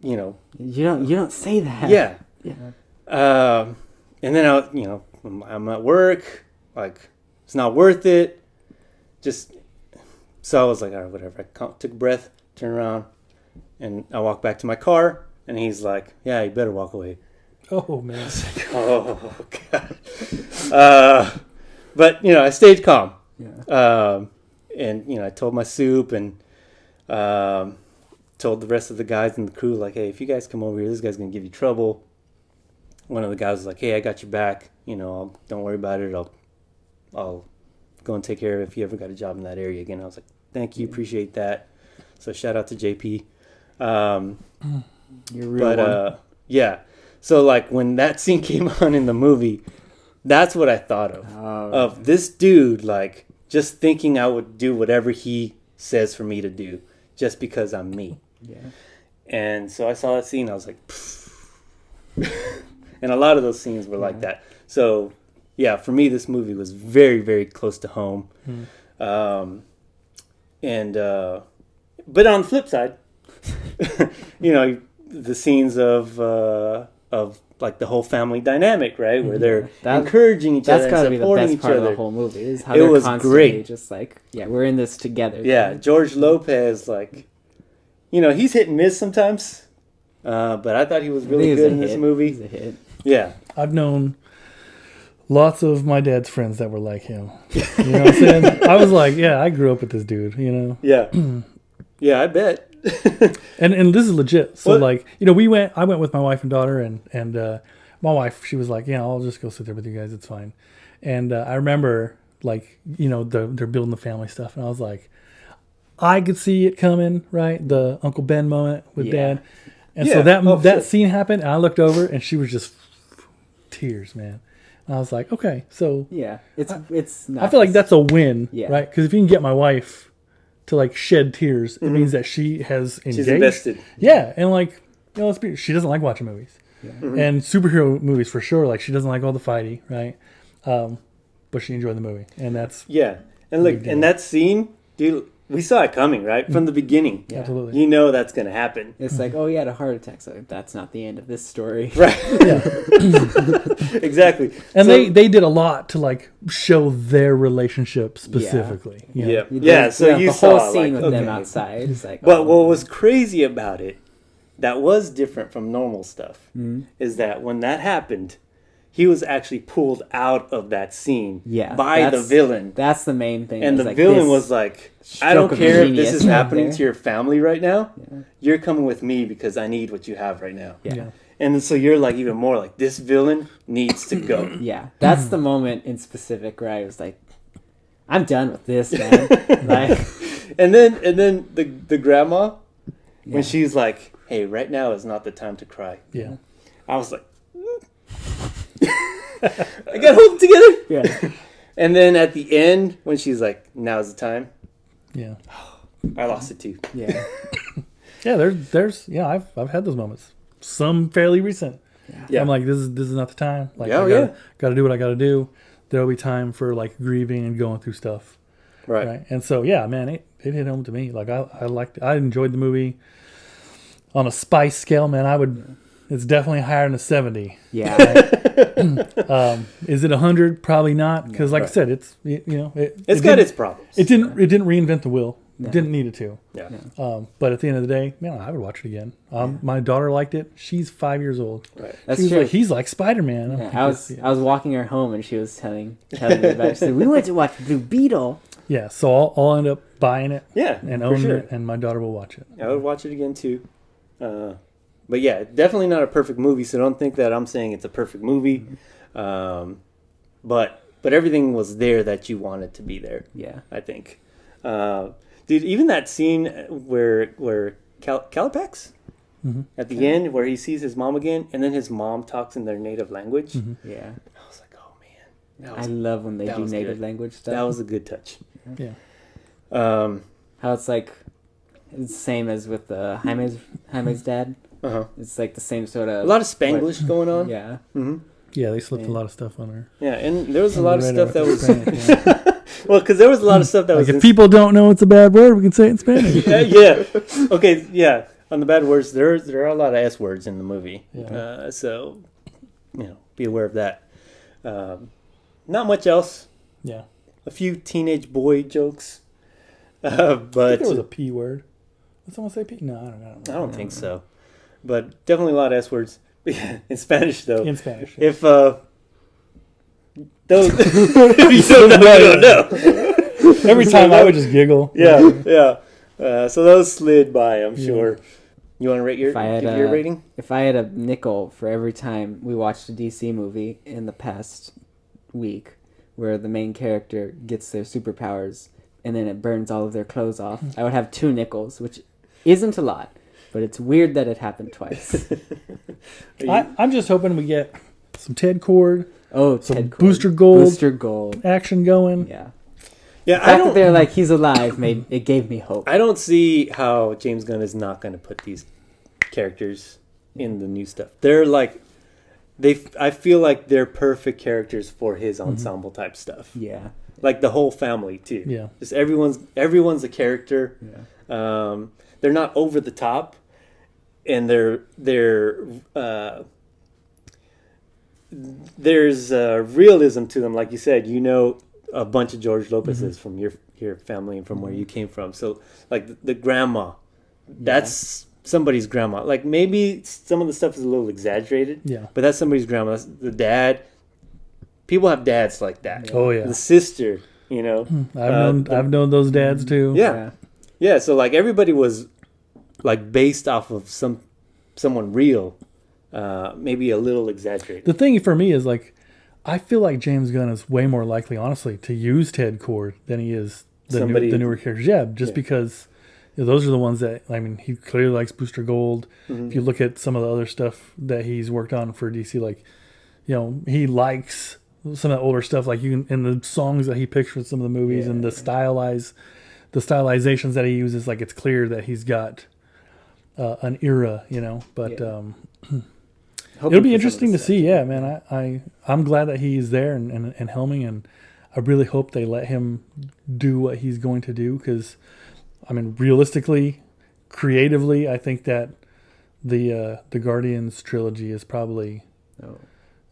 you know. You don't say that. Yeah. Yeah. And then I'm at work. Like, it's not worth it. So I was like, all right, whatever. I took a breath, turned around, and I walked back to my car. And he's like, yeah, you better walk away. Oh, man. Oh, God. But, I stayed calm. Yeah. And, I told my soup and told the rest of the guys in the crew, like, hey, if you guys come over here, this guy's going to give you trouble. One of the guys was like, hey, I got your back. Don't worry about it. I'll go and take care of it if you ever got a job in that area again. I was like, thank you. Appreciate that. So shout out to JP. You're real one. Yeah. So, like, when that scene came on in the movie, that's what I thought of. Of this dude, like, just thinking I would do whatever he says for me to do just because I'm me. Yeah. And so I saw that scene, I was like, and a lot of those scenes were like that. So, yeah, for me, this movie was very, very close to home. But on the flip side, the scenes of like the whole family dynamic, right, where they're encouraging each other, that's gotta and be the supporting best each part other. of the whole movie. Is how It they're was constantly great. just like, yeah, we're in this together. Yeah, George Lopez, like, he's hit and miss sometimes, but I thought he was really good in this movie. He's a hit. Yeah, I've known lots of my dad's friends that were like him. You know what I'm saying? I was like, yeah, I grew up with this dude, Yeah. Yeah, I bet. And this is legit. So, What? like, I went with my wife and daughter, and my wife, she was like, yeah, I'll just go sit there with you guys. It's fine. And I remember, like, they're building the family stuff. And I was like, I could see it coming, right? The Uncle Ben moment with Dad. And so that scene happened, and I looked over, and she was just tears, man. And I was like, okay, so Yeah, it's not. I feel like that's a win, Yeah. right? Because if you can get my wife to, like, shed tears, it means that she has engaged. She's invested. Yeah, and, like, she doesn't like watching movies. Yeah. And superhero movies for sure. Like, she doesn't like all the fighting, right? But she enjoyed the movie, and that's And look, and that scene, dude, we saw it coming, right, from the beginning. Yeah. absolutely. That's gonna happen. It's like, oh, he had a heart attack. So that's not the end of this story. Right. Yeah. Exactly. And So- they did a lot to, like, show their relationship specifically. you know? Yeah. So you the saw whole scene like, with them okay. outside. It's like, But what was crazy about it, that was different from normal stuff, is that when that happened, he was actually pulled out of that scene by the villain. That's the main thing. And It's the like villain this was like, I stroke don't of care if genius this is right happening there. to your family right now. Yeah. You're coming with me because I need what you have right now. Yeah. Yeah. And so you're like even more like, this villain needs to go. Yeah, that's the moment in specific where I was like, I'm done with this, man. Like, And then the grandma, yeah. when she's like, hey, right now is not the time to cry. Yeah. I was like, I gotta hold it together. Yeah. And then at the end, when she's like, now's the time, Yeah. I lost it too. Yeah. Yeah, there's I've had those moments. Some fairly recent. Yeah. I'm like, this is not the time. Like, Oh, I gotta do what I gotta do. There'll be time for, like, grieving and going through stuff. Right. And so, yeah, man, it hit home to me. Like, I liked it. I enjoyed the movie. On a spice scale, man, it's definitely higher than a 70. Yeah. Is it 100? Probably not, because, like I said, it's It's got its problems. It didn't reinvent the wheel. No. Didn't need it to. Yeah. But at the end of the day, man, I would watch it again. My daughter liked it. She's 5 years old. Right. That's She was true. like, he's like Spider-Man. I'm Yeah, like, I was walking her home and she was telling me about it. She said, we went to watch Blue Beetle. yeah, so I'll end up buying it Yeah. and for owning sure. it, and my daughter will watch it. I would watch it again too. But yeah, definitely not a perfect movie. So don't think that I'm saying it's a perfect movie. But everything was there that you wanted to be there. Yeah. I think. Dude, even that scene where Calipax at the end, where he sees his mom again, and then his mom talks in their native language. Yeah. I was like, oh man, I love when they that do was native good. language stuff. that was a good touch. Yeah. How it's like, it's the same as with Jaime's dad. Uh-huh. It's like the same sort of... A lot of Spanglish going on. Yeah. Mm-hmm. Yeah, they slipped a lot of stuff on her. Yeah, and there was a lot of stuff that was... Spanish, yeah. Well, because there was a lot of stuff that Like was... if people don't know it's a bad word, we can say it in Spanish. Yeah. Okay, yeah. On the bad words, there are a lot of S words in the movie. Yeah. So, be aware of that. Not much else. Yeah. A few teenage boy jokes. But I think there was a P word. Did someone say P? No, I don't think so. But definitely a lot of S words. In Spanish, though. In Spanish. If those... if you don't know. Every time I would just giggle. Yeah. So those slid by, I'm sure. You want to rate your rating? If I had a nickel for every time we watched a DC movie in the past week where the main character gets their superpowers and then it burns all of their clothes off, I would have 2 nickels, which isn't a lot, but it's weird that it happened twice. I'm just hoping we get some Ted Cord. Oh, some Ted Cord. Booster Gold. Booster Gold. Action going. Yeah. Yeah, the fact that they're like, he's alive, it gave me hope. I don't see how James Gunn is not going to put these characters in the new stuff. They're like, I feel like they're perfect characters for his ensemble type stuff. Yeah. Like the whole family too. Yeah. Just everyone's a character. Yeah. They're not over the top, and there's realism to them. Like you said, a bunch of George Lopez's from your family and from where you came from. So like the grandma, that's somebody's grandma. Like maybe some of the stuff is a little exaggerated. Yeah. But that's somebody's grandma. That's the dad. People have dads like that. Oh yeah. The sister, I've known those dads too. Yeah. So like everybody was like based off of someone real, maybe a little exaggerated. The thing for me is like, I feel like James Gunn is way more likely, honestly, to use Ted Cord than he is the newer characters. Yeah, because those are the ones that, he clearly likes Booster Gold. Mm-hmm. If you look at some of the other stuff that he's worked on for DC, like, he likes some of the older stuff, like in the songs that he picks for some of the movies and the stylizations that he uses, like it's clear that he's got an era, but it'll be interesting to see. Yeah, man, I'm glad that he's there and helming, and I really hope they let him do what he's going to do, because realistically, creatively, I think that the Guardians trilogy is probably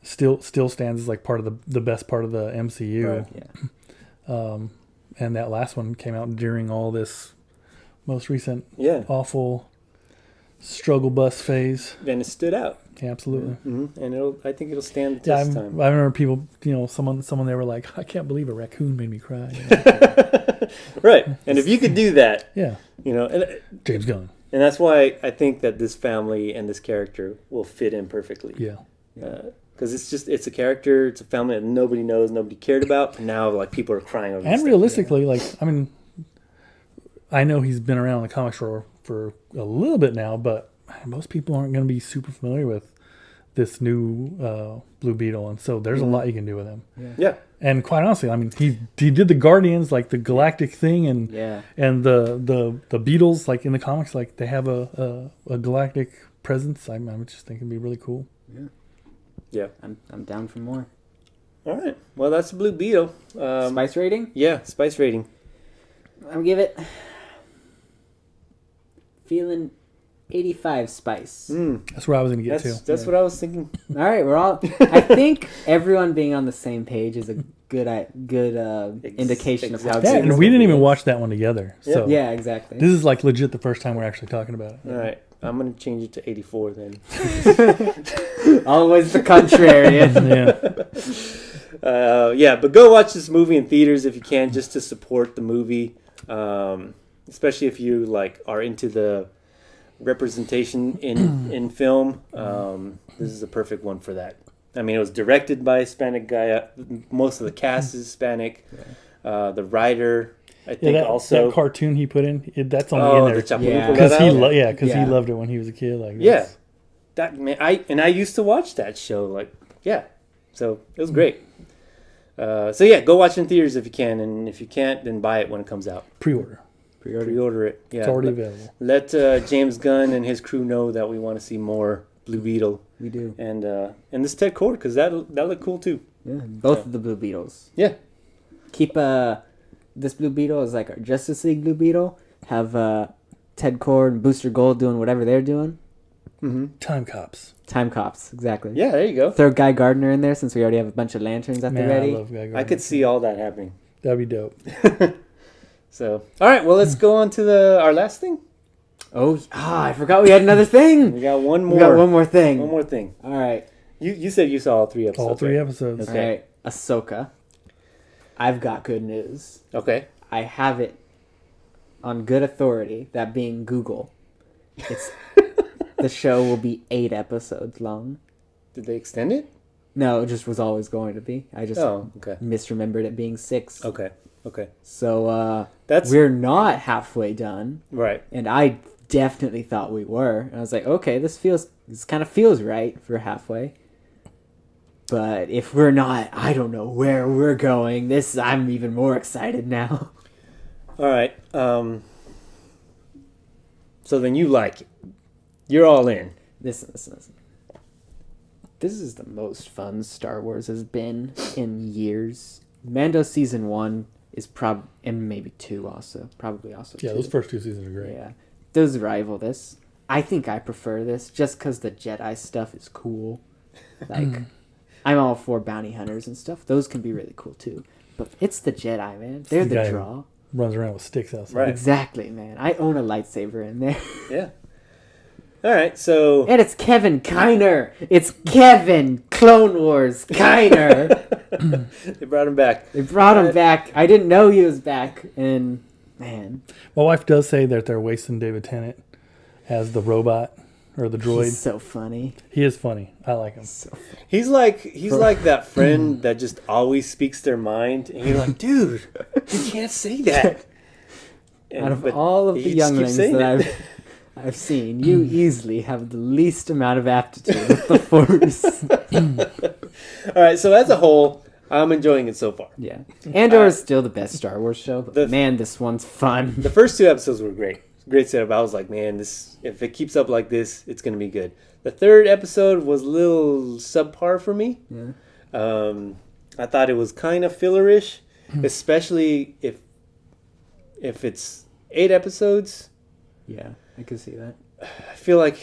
still stands as like part of the best part of the MCU. Right. Yeah. And that last one came out during all this most recent awful struggle bus phase. And it stood out. Yeah, absolutely. Mm-hmm. And I think it'll stand the test of time. I remember people, someone they were like, I can't believe a raccoon made me cry. Right. And if you could do that, and James Gunn. And that's why I think that this family and this character will fit in perfectly. Yeah. Because it's a character, it's a family that nobody knows, nobody cared about, and now like people are crying over. And realistically, I know he's been around the comics for a little bit now, but most people aren't going to be super familiar with this new Blue Beetle, and so there's a lot you can do with him. Yeah. And quite honestly, he did the Guardians, like the galactic thing, and the Beatles, like in the comics, like they have a galactic presence. I just think it'd be really cool. Yeah. I'm down for more. All right. Well, that's Blue Beetle. Spice rating? Yeah, spice rating. I'll give it feeling 85 spice. That's where I was going to get to. That's what I was thinking. All right, I think everyone being on the same page is a good indication of how it's and we didn't even watch that one together. So yeah, exactly. This is like legit the first time we're actually talking about it. All right. I'm going to change it to 84 then. Always the contrarian. But go watch this movie in theaters if you can, just to support the movie. Especially if you are into the representation in film. This is a perfect one for that. It was directed by a Hispanic guy. Most of the cast is Hispanic. The writer, I think, also that cartoon he put in. That's only in there because he loved it when he was a kid. That man. I used to watch that show. So it was great. Go watch it in theaters if you can, and if you can't, then buy it when it comes out. Pre-order it. Yeah, it's already available. Let James Gunn and his crew know that we want to see more Blue Beetle. We do. And this Ted Cord, because that looked cool too. Yeah, both of the Blue Beetles. Yeah. Keep this Blue Beetle is like our Justice League Blue Beetle. Have Ted Cord and Booster Gold doing whatever they're doing. Mm-hmm. Time Cops. Time Cops, exactly. Yeah, there you go. Throw Guy Gardner in there since we already have a bunch of lanterns at the ready. I love Guy Gardner. I could see all that happening. That'd be dope. So, all right, well, let's go on to our last thing. I forgot we had another thing. We got one more. We got one more thing. One more thing. All right. You said you saw all 3 episodes. All 3 right? episodes. Okay. All right. Ahsoka. I've got good news. Okay. I have it on good authority, that being Google. It's the show will be 8 episodes long. Did they extend it? No, it just was always going to be. I just misremembered it being 6. Okay. So That's we're not halfway done. right. And I definitely thought we were. And I was like, okay, this kind of feels right for halfway. But if we're not, I don't know where we're going. I'm even more excited now. All right. So then you like it. You're all in. Listen. This is the most fun Star Wars has been in years. Mando season 1 is and maybe 2 also. Probably also 2. Yeah, those first 2 seasons are great. Yeah. Those rival this. I think I prefer this just because the Jedi stuff is cool. Like, I'm all for bounty hunters and stuff. Those can be really cool too. But it's the Jedi, man. They're the guy who draw. Runs around with sticks outside. Right. Exactly, man. I own a lightsaber in there. Yeah. All right. So. And it's Kevin Kiner. It's Kevin Clone Wars Kiner. They brought him back. They brought him back. I didn't know he was back. And, man. My wife does say that they're wasting David Tennant as the robot or the droid. He's so funny. He is funny. I like him. So funny. He's like that friend that just always speaks their mind, and you're like, dude, you can't say that. Out of all of the he just keeps younglings saying that it. I've seen, you easily have the least amount of aptitude with the Force. All right. So as a whole, I'm enjoying it so far. Yeah. Andor is still the best Star Wars show, but The- man, this one's fun. The first 2 episodes were great. Great setup. I was like, man, if it keeps up like this, it's gonna be good. The 3rd episode was a little subpar for me. Yeah. I thought it was kind of fillerish, especially if it's 8 episodes. Yeah, I can see that. I feel like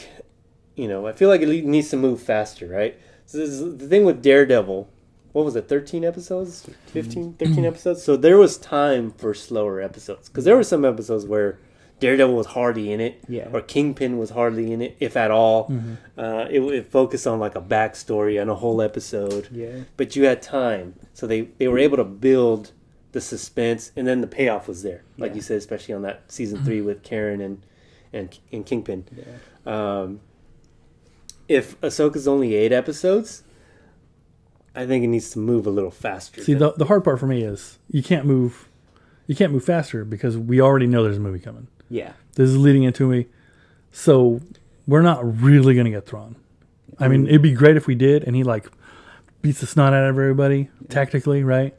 it needs to move faster, right? So this is the thing with Daredevil. What was it, 13 episodes? 13 episodes? So there was time for slower episodes. Because there were some episodes where Daredevil was hardly in it. Yeah. Or Kingpin was hardly in it, if at all. It focused on like a backstory on a whole episode. Yeah. But you had time. So they were able to build the suspense, and then the payoff was there. Like you said, especially on that season 3 with Karen and Kingpin. Yeah. If Ahsoka's only 8 episodes, I think it needs to move a little faster. See, the hard part for me is you can't move faster because we already know there's a movie coming. Yeah. This is leading into me. So we're not really going to get Thrawn. I mean, it'd be great if we did, and he like beats the snot out of everybody tactically, right?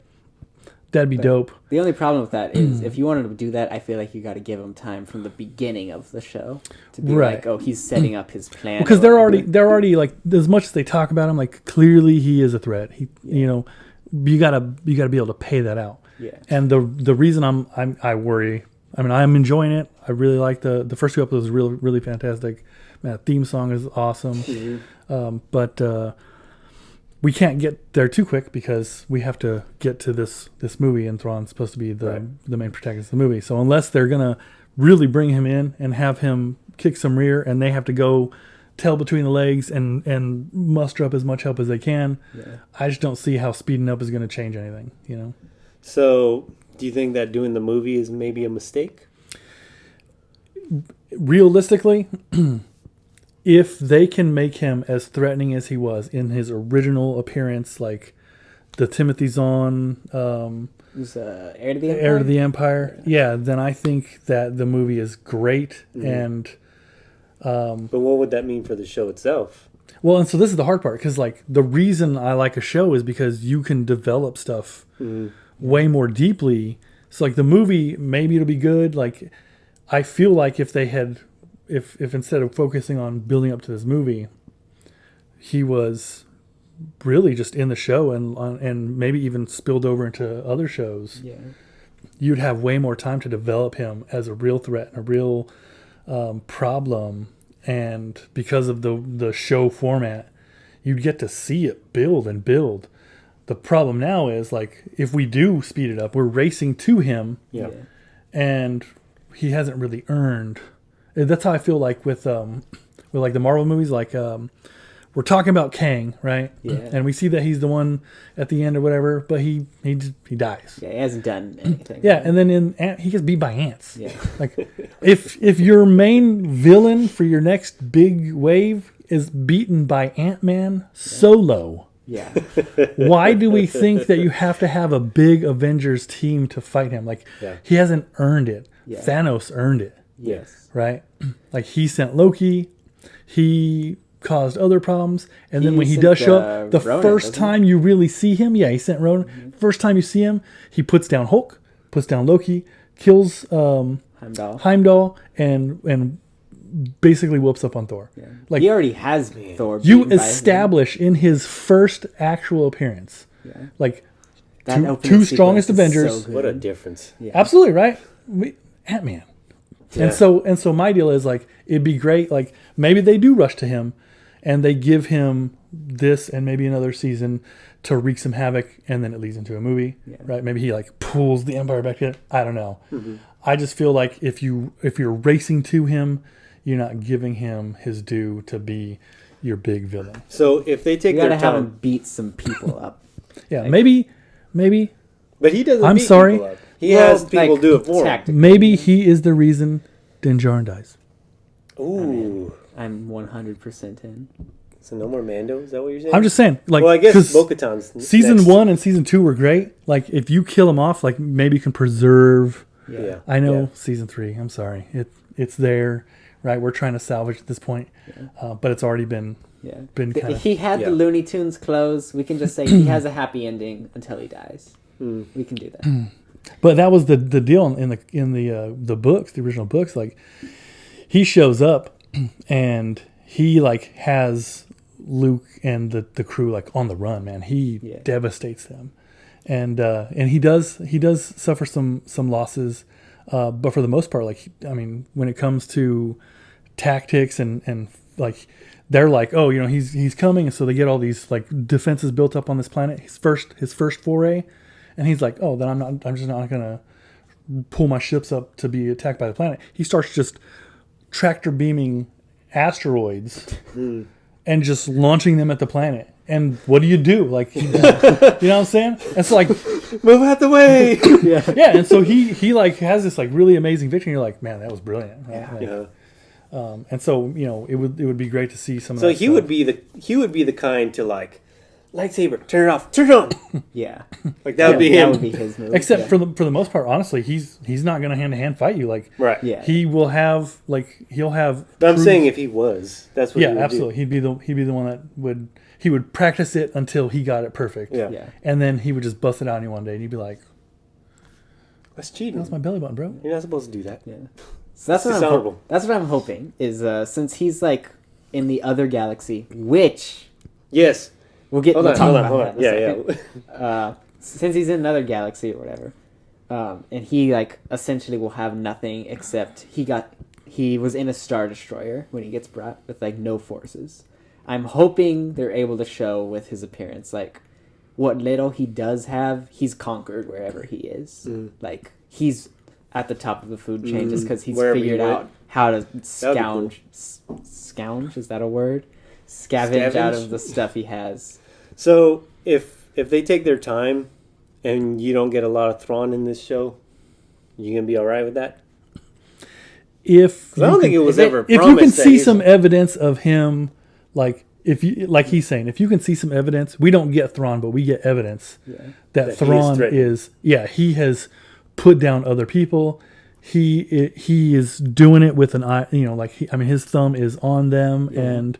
That'd be dope. The only problem with that is if you wanted to do that, I feel like you got to give him time from the beginning of the show to be Right. like, oh, he's setting up his plan. Because they're already like, as much as they talk about him, like clearly he is a threat. You know, you gotta be able to pay that out. Yeah. And the reason I worry, I mean, I'm enjoying it. I really like the first 2 episodes, really really fantastic. Man, the theme song is awesome. But we can't get there too quick because we have to get to this movie, and Thrawn's supposed to be the main protagonist of the movie. So unless they're gonna really bring him in and have him kick some rear, and they have to go tail between the legs and muster up as much help as they can, I just don't see how speeding up is going to change anything. You know. So, do you think that doing the movie is maybe a mistake? Realistically, if they can make him as threatening as he was in his original appearance, like the Timothy Zahn, Who's Heir to the Empire? Heir to the Empire, then I think that the movie is great. And But what would that mean for the show itself? well, and so this is the hard part, because like the reason I like a show is because you can develop stuff way more deeply. So like the movie, maybe it'll be good. Like I feel like if they had, if instead of focusing on building up to this movie, he was really just in the show and maybe even spilled over into other shows, Yeah. you'd have way more time to develop him as a real threat and a real problem. And because of the show format, you'd get to see it build and build. The problem now is, like, if we do speed it up, we're racing to him, Yeah. and he hasn't really earned. That's how I feel like with like the Marvel movies, like we're talking about Kang, right? Yeah. And we see that he's the one at the end or whatever, but he dies. Yeah, he hasn't done anything. Yeah, and then he gets beat by ants. Yeah. Like, if your main villain for your next big wave is beaten by Ant-Man solo, Yeah. why do we think that you have to have a big Avengers team to fight him? Like, Yeah. he hasn't earned it. Yeah. Thanos earned it, Yes. right? Like, he sent Loki. He caused other problems. And then He when he sent, does show up, the Ronan, first doesn't time you really see him, he sent Ronan. First time you see him, he puts down Hulk, puts down Loki, kills Heimdall, and basically whoops up on Thor. Yeah. Like, he already has Thor. you beaten by him. establish in his first actual appearance, Yeah. like, That two opening strongest sequence is Avengers. so good. What a difference. Yeah. Absolutely right. Ant-Man. Yeah. And so my deal is, like, it'd be great. Like, maybe they do rush to him, and they give him this and maybe another season to wreak some havoc, and then it leads into a movie, right? Maybe he, like, pulls the Empire back in. I don't know. Mm-hmm. I just feel like if you're racing to him, you're not giving him his due to be your big villain. So if they take You their gotta have him time, beat some people up. Yeah, Like- maybe but he doesn't. I'm beat sorry. people up. He Well, has people like, do it for him. tactically. maybe he is the reason Din Djarin dies. Ooh, I'm 100% in. so no more Mando? Is that what you're saying? I'm just saying, like, well, I guess 'cause Bo-Katan's season next. 1 and season 2 were great. Like, if you kill him off, like, maybe you can preserve. Yeah, I know Yeah. season 3. I'm sorry, it's there, right? We're trying to salvage at this point, but it's already been Yeah. Been kinda- He had Yeah. the Looney Tunes clothes. We can just say he has a happy ending until he dies. Mm. We can do that. But that was the deal in the books, the original books. Like, he shows up and he, like, has Luke and the crew, like, on the run. Man, he devastates them, and he does suffer some losses, but for the most part, like, I mean, when it comes to tactics and like, they're like, oh, you know, he's coming, and so they get all these, like, defenses built up on this planet. His first foray. And he's like, oh, then I'm just not going to pull my ships up to be attacked by the planet. He starts just tractor beaming asteroids and just launching them at the planet. And what do you do? Like, you know what I'm saying? It's like, Move out the way. yeah. And so he like has this, like, really amazing victory. And you're like, man, that was brilliant. Right? Like, Yeah. and so, you know, it would be great to see some of So that he stuff. would be the kind to, like, lightsaber, turn it off, turn it on. Yeah. Like that would be That him. would be his move. Except yeah. for the most part, honestly, he's not going to hand-to-hand fight you. Like, Right. Yeah. he will have, like, he'll have. But I'm troops- saying if he was, that's what he Yeah, would absolutely. He'd be the one that would practice it until he got it perfect. do. Yeah. Yeah. And then he would just bust it out on you one day, and you'd be like, That's cheating. "That's my belly button, bro." You're not supposed to do that. Yeah. So that's what dishonorable. that's what I'm hoping is since he's, like, in the other galaxy, which Yes. we'll talk Hold on. about that in a Yeah, second. yeah. Since he's in another galaxy or whatever, and he, like, essentially will have nothing except he was in a Star Destroyer when he gets brought with, like, no forces. I'm hoping they're able to show with his appearance, like, what little he does have, he's conquered wherever he is. Like, he's at the top of the food chain just because he's Wherever he figured went. out how to That'd be scourge, is that a word? Scavenge out Scavenge? of the stuff he has. So if they take their time and you don't get a lot of Thrawn in this show, you gonna be all right with that? If 'Cause I don't think it was ever if you promised can that see he's- some evidence of him, like, if you, like he's saying, if you can see some evidence, we don't get Thrawn, but we get evidence that That he is Thrawn threatening. he has put down other people. He is doing it with an eye, you know, like, his thumb is on them, and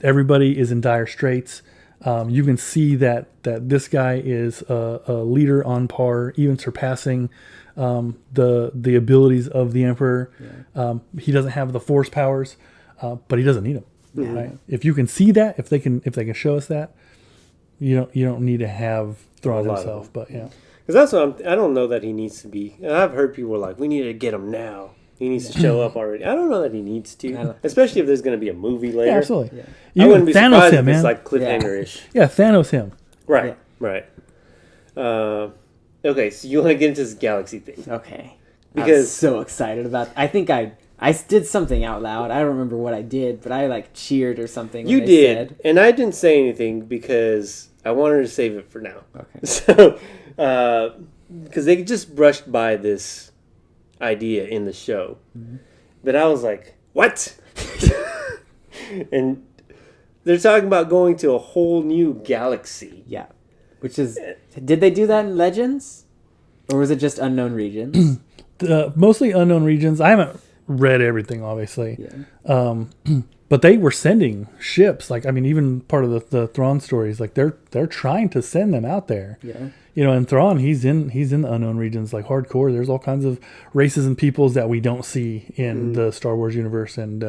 everybody is in dire straits. You can see that this guy is a leader on par, even surpassing the abilities of the Emperor. He doesn't have the Force powers, but he doesn't need them. Right? If you can see that, if they can show us that, you don't need to have Thrawn A lot of himself. But yeah, Because that's what I don't know that he needs to be. I've heard people like, we need to get him now. He needs to show up already. I don't know that he needs to, especially if there's going to be a movie later. yeah, absolutely. Yeah. I You wouldn't be Thanos surprised him, if it's man. like cliffhanger-ish. Yeah, Thanos him. Right, right. Okay, so you want to get into this galaxy thing. Okay. I Because- was so excited about. I think I did something out loud. I don't remember what I did, but I like cheered or something. You when they did, said. and I didn't say anything because I wanted to save it for now. Okay. So, because they just brushed by this idea in the show, but I was like, "What?" And they're talking about going to a whole new galaxy. Yeah. Which is, did they do that in Legends, or was it just unknown regions? Mostly unknown regions. I haven't read everything, obviously. Yeah. But they were sending ships. Like, I mean, even part of the Thrawn stories, like they're trying to send them out there. Yeah. You know, and Thrawn, he's in the unknown regions, like hardcore. There's all kinds of races and peoples that we don't see in the Star Wars universe, and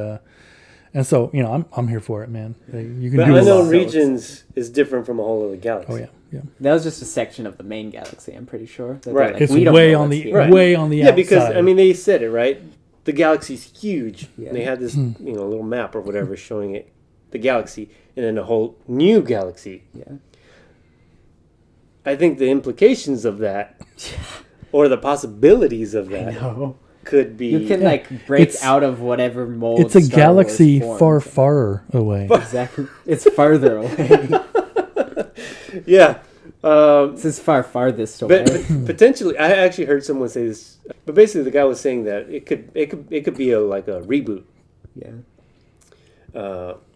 so you know, I'm here for it, man. You can But do a unknown lot. regions is different from a whole other galaxy. Oh yeah, yeah. That was just a section of the main galaxy. I'm pretty sure. That they're Right. like, It's we don't way know on what's the here. Right. way on the Yeah, outside. because I mean, they said it right. The galaxy's huge. Yeah. And they had this, little map or whatever showing it, the galaxy, and then a whole new galaxy. Yeah. I think the implications of that, or the possibilities of that, No. could be. You can like break It's- out of whatever mold. it's a Star galaxy Wars far, forms. far away. Exactly. It's farther away. Yeah. This is far farthest away. But potentially, I actually heard someone say this. But basically, the guy was saying that it could be like a reboot. Yeah.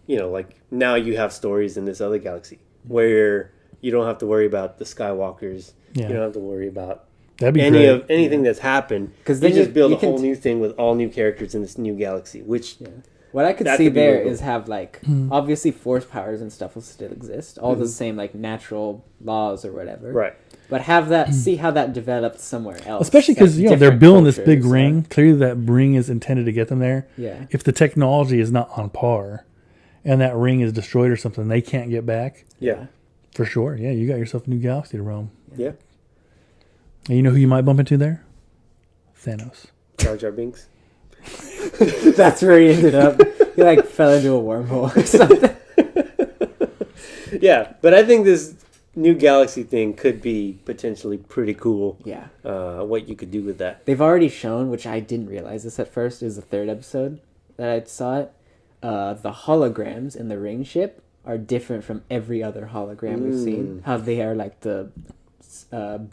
Like now you have stories in this other galaxy where you don't have to worry about the Skywalkers. Yeah. You don't have to worry about That'd be great. anything that's happened. 'Cause They then just you- build you a whole can new thing with all new characters in this new galaxy. Which What I could That see could be there really cool. is have like obviously force powers and stuff will still exist, all the same like natural laws or whatever. right. But have that see how that developed somewhere else. Especially because like, they're different building this big cultures, ring. Clearly, that ring is intended to get them there. Yeah. If the technology is not on par, and that ring is destroyed or something, they can't get back. Yeah. For sure. Yeah, you got yourself a new galaxy to roam. Yeah. And you know who you might bump into there? Thanos. Jar Jar Binks. That's where he ended up. He like fell into a wormhole or something. Yeah, but I think this new galaxy thing could be potentially pretty cool. Yeah. What you could do with that. They've already shown, which I didn't realize this at first, is the third episode that I saw it. The holograms in the ring ship are different from every other hologram we've seen. How they are like the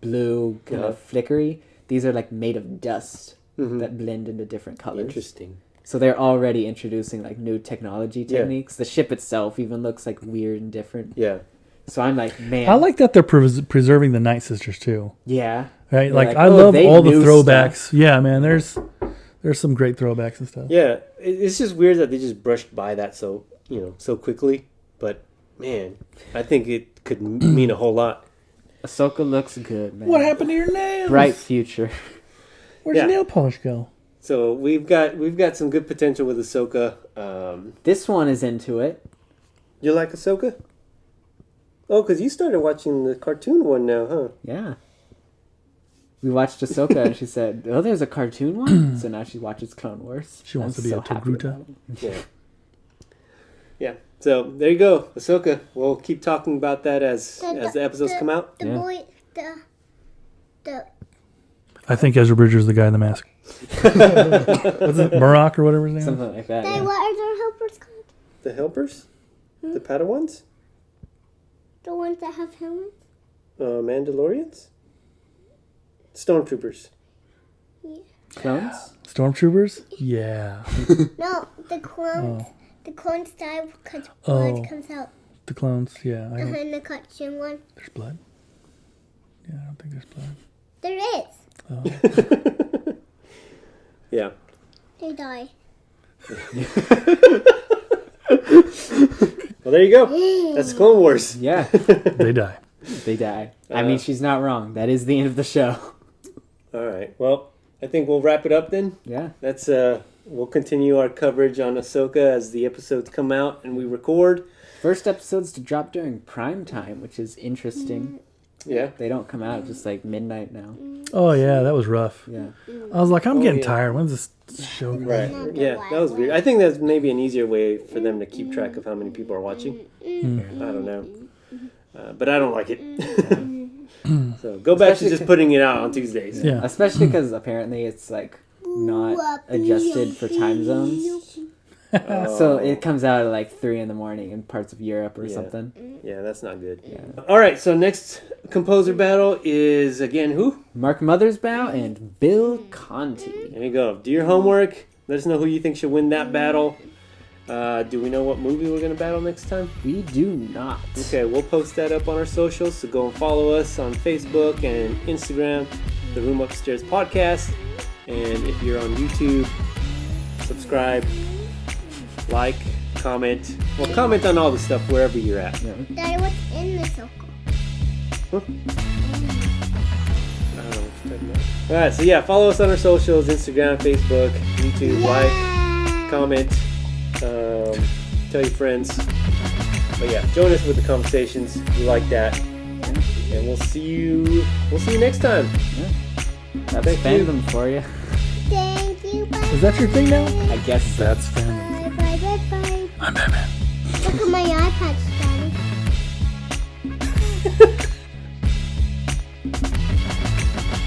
blue kind of flickery. These are like made of dust that blend into different colors. Interesting. So they're already introducing like new technology techniques. The ship itself even looks like weird and different. Yeah. So I'm like, man. I like that they're preserving the Night Sisters too. Yeah. Right? You're Like, like, I oh, love they all the knew throwbacks. stuff. Yeah, man. There's some great throwbacks and stuff. Yeah. It's just weird that they just brushed by that so quickly. But man, I think it could mean a whole lot. Ahsoka looks good, man. What happened to your nails? Bright future. Where'd Yeah. your nail polish go? So we've got some good potential with Ahsoka. This one is into it. You like Ahsoka? Oh, because you started watching the cartoon one now, huh? Yeah. We watched Ahsoka and she said, oh, there's a cartoon one? So now she watches Clone Wars. She wants I'm to be so a happy Togruta. about it. Yeah. Yeah. So there you go, Ahsoka. We'll keep talking about that as the episodes come out. The Yeah. boy, the I think Ezra Bridger's the guy in the mask. What's it? Murrock or whatever his name is? Something like that. they, Yeah. what are their helpers called? The helpers, the Padawans, The ones that have helmets? Mandalorians, Stormtroopers. Clones? Stormtroopers? Yeah. No, the clones. Oh. The clones die because Oh. blood comes out. The clones? Yeah. And the cartoon one. There's blood? Yeah, I don't think there's blood. There is. Oh. Yeah. They die. Well, there you go. That's Clone Wars. Yeah. They die. They die. I mean, she's not wrong. That is the end of the show. All right. Well, I think we'll wrap it up then. Yeah. That's we'll continue our coverage on Ahsoka as the episodes come out and we record. First episodes to drop during prime time, which is interesting. Yeah. They don't come out at just like midnight now. Oh yeah, that was rough. Yeah. I was like, I'm getting yeah. tired. When's this show? Right. Yeah, that was weird. I think that's maybe an easier way for them to keep track of how many people are watching. I don't know. But I don't like it. So go back to just putting it out on Tuesdays. Yeah. Especially because apparently it's like not adjusted for time zones. So it comes out at like 3 a.m. in parts of Europe or something. Yeah, that's not good. Yeah. All right, so next composer battle is again who? Mark Mothersbaugh and Bill Conti. There you go. Do your homework. Let us know who you think should win that battle. Do we know what movie we're going to battle next time? We do not. Okay, we'll post that up on our socials, so go and follow us on Facebook and Instagram, The Room Upstairs Podcast. And if you're on YouTube, subscribe, like, comment. Well, comment on all the stuff wherever you're at. Yeah. Daddy, what's in the circle? Huh? I don't know what you're talking about. All right, so yeah, follow us on our socials, Instagram, Facebook, YouTube, like, comment, tell your friends. But yeah, join us with the conversations. We like that. And we'll see you next time. Yeah. That's Thank you. fandom for you. Thank you. Bye. Is that your thing now? I guess so. That's fandom. Bye. Bye. Bye. Bye. I'm Batman. Look at my iPad stuff.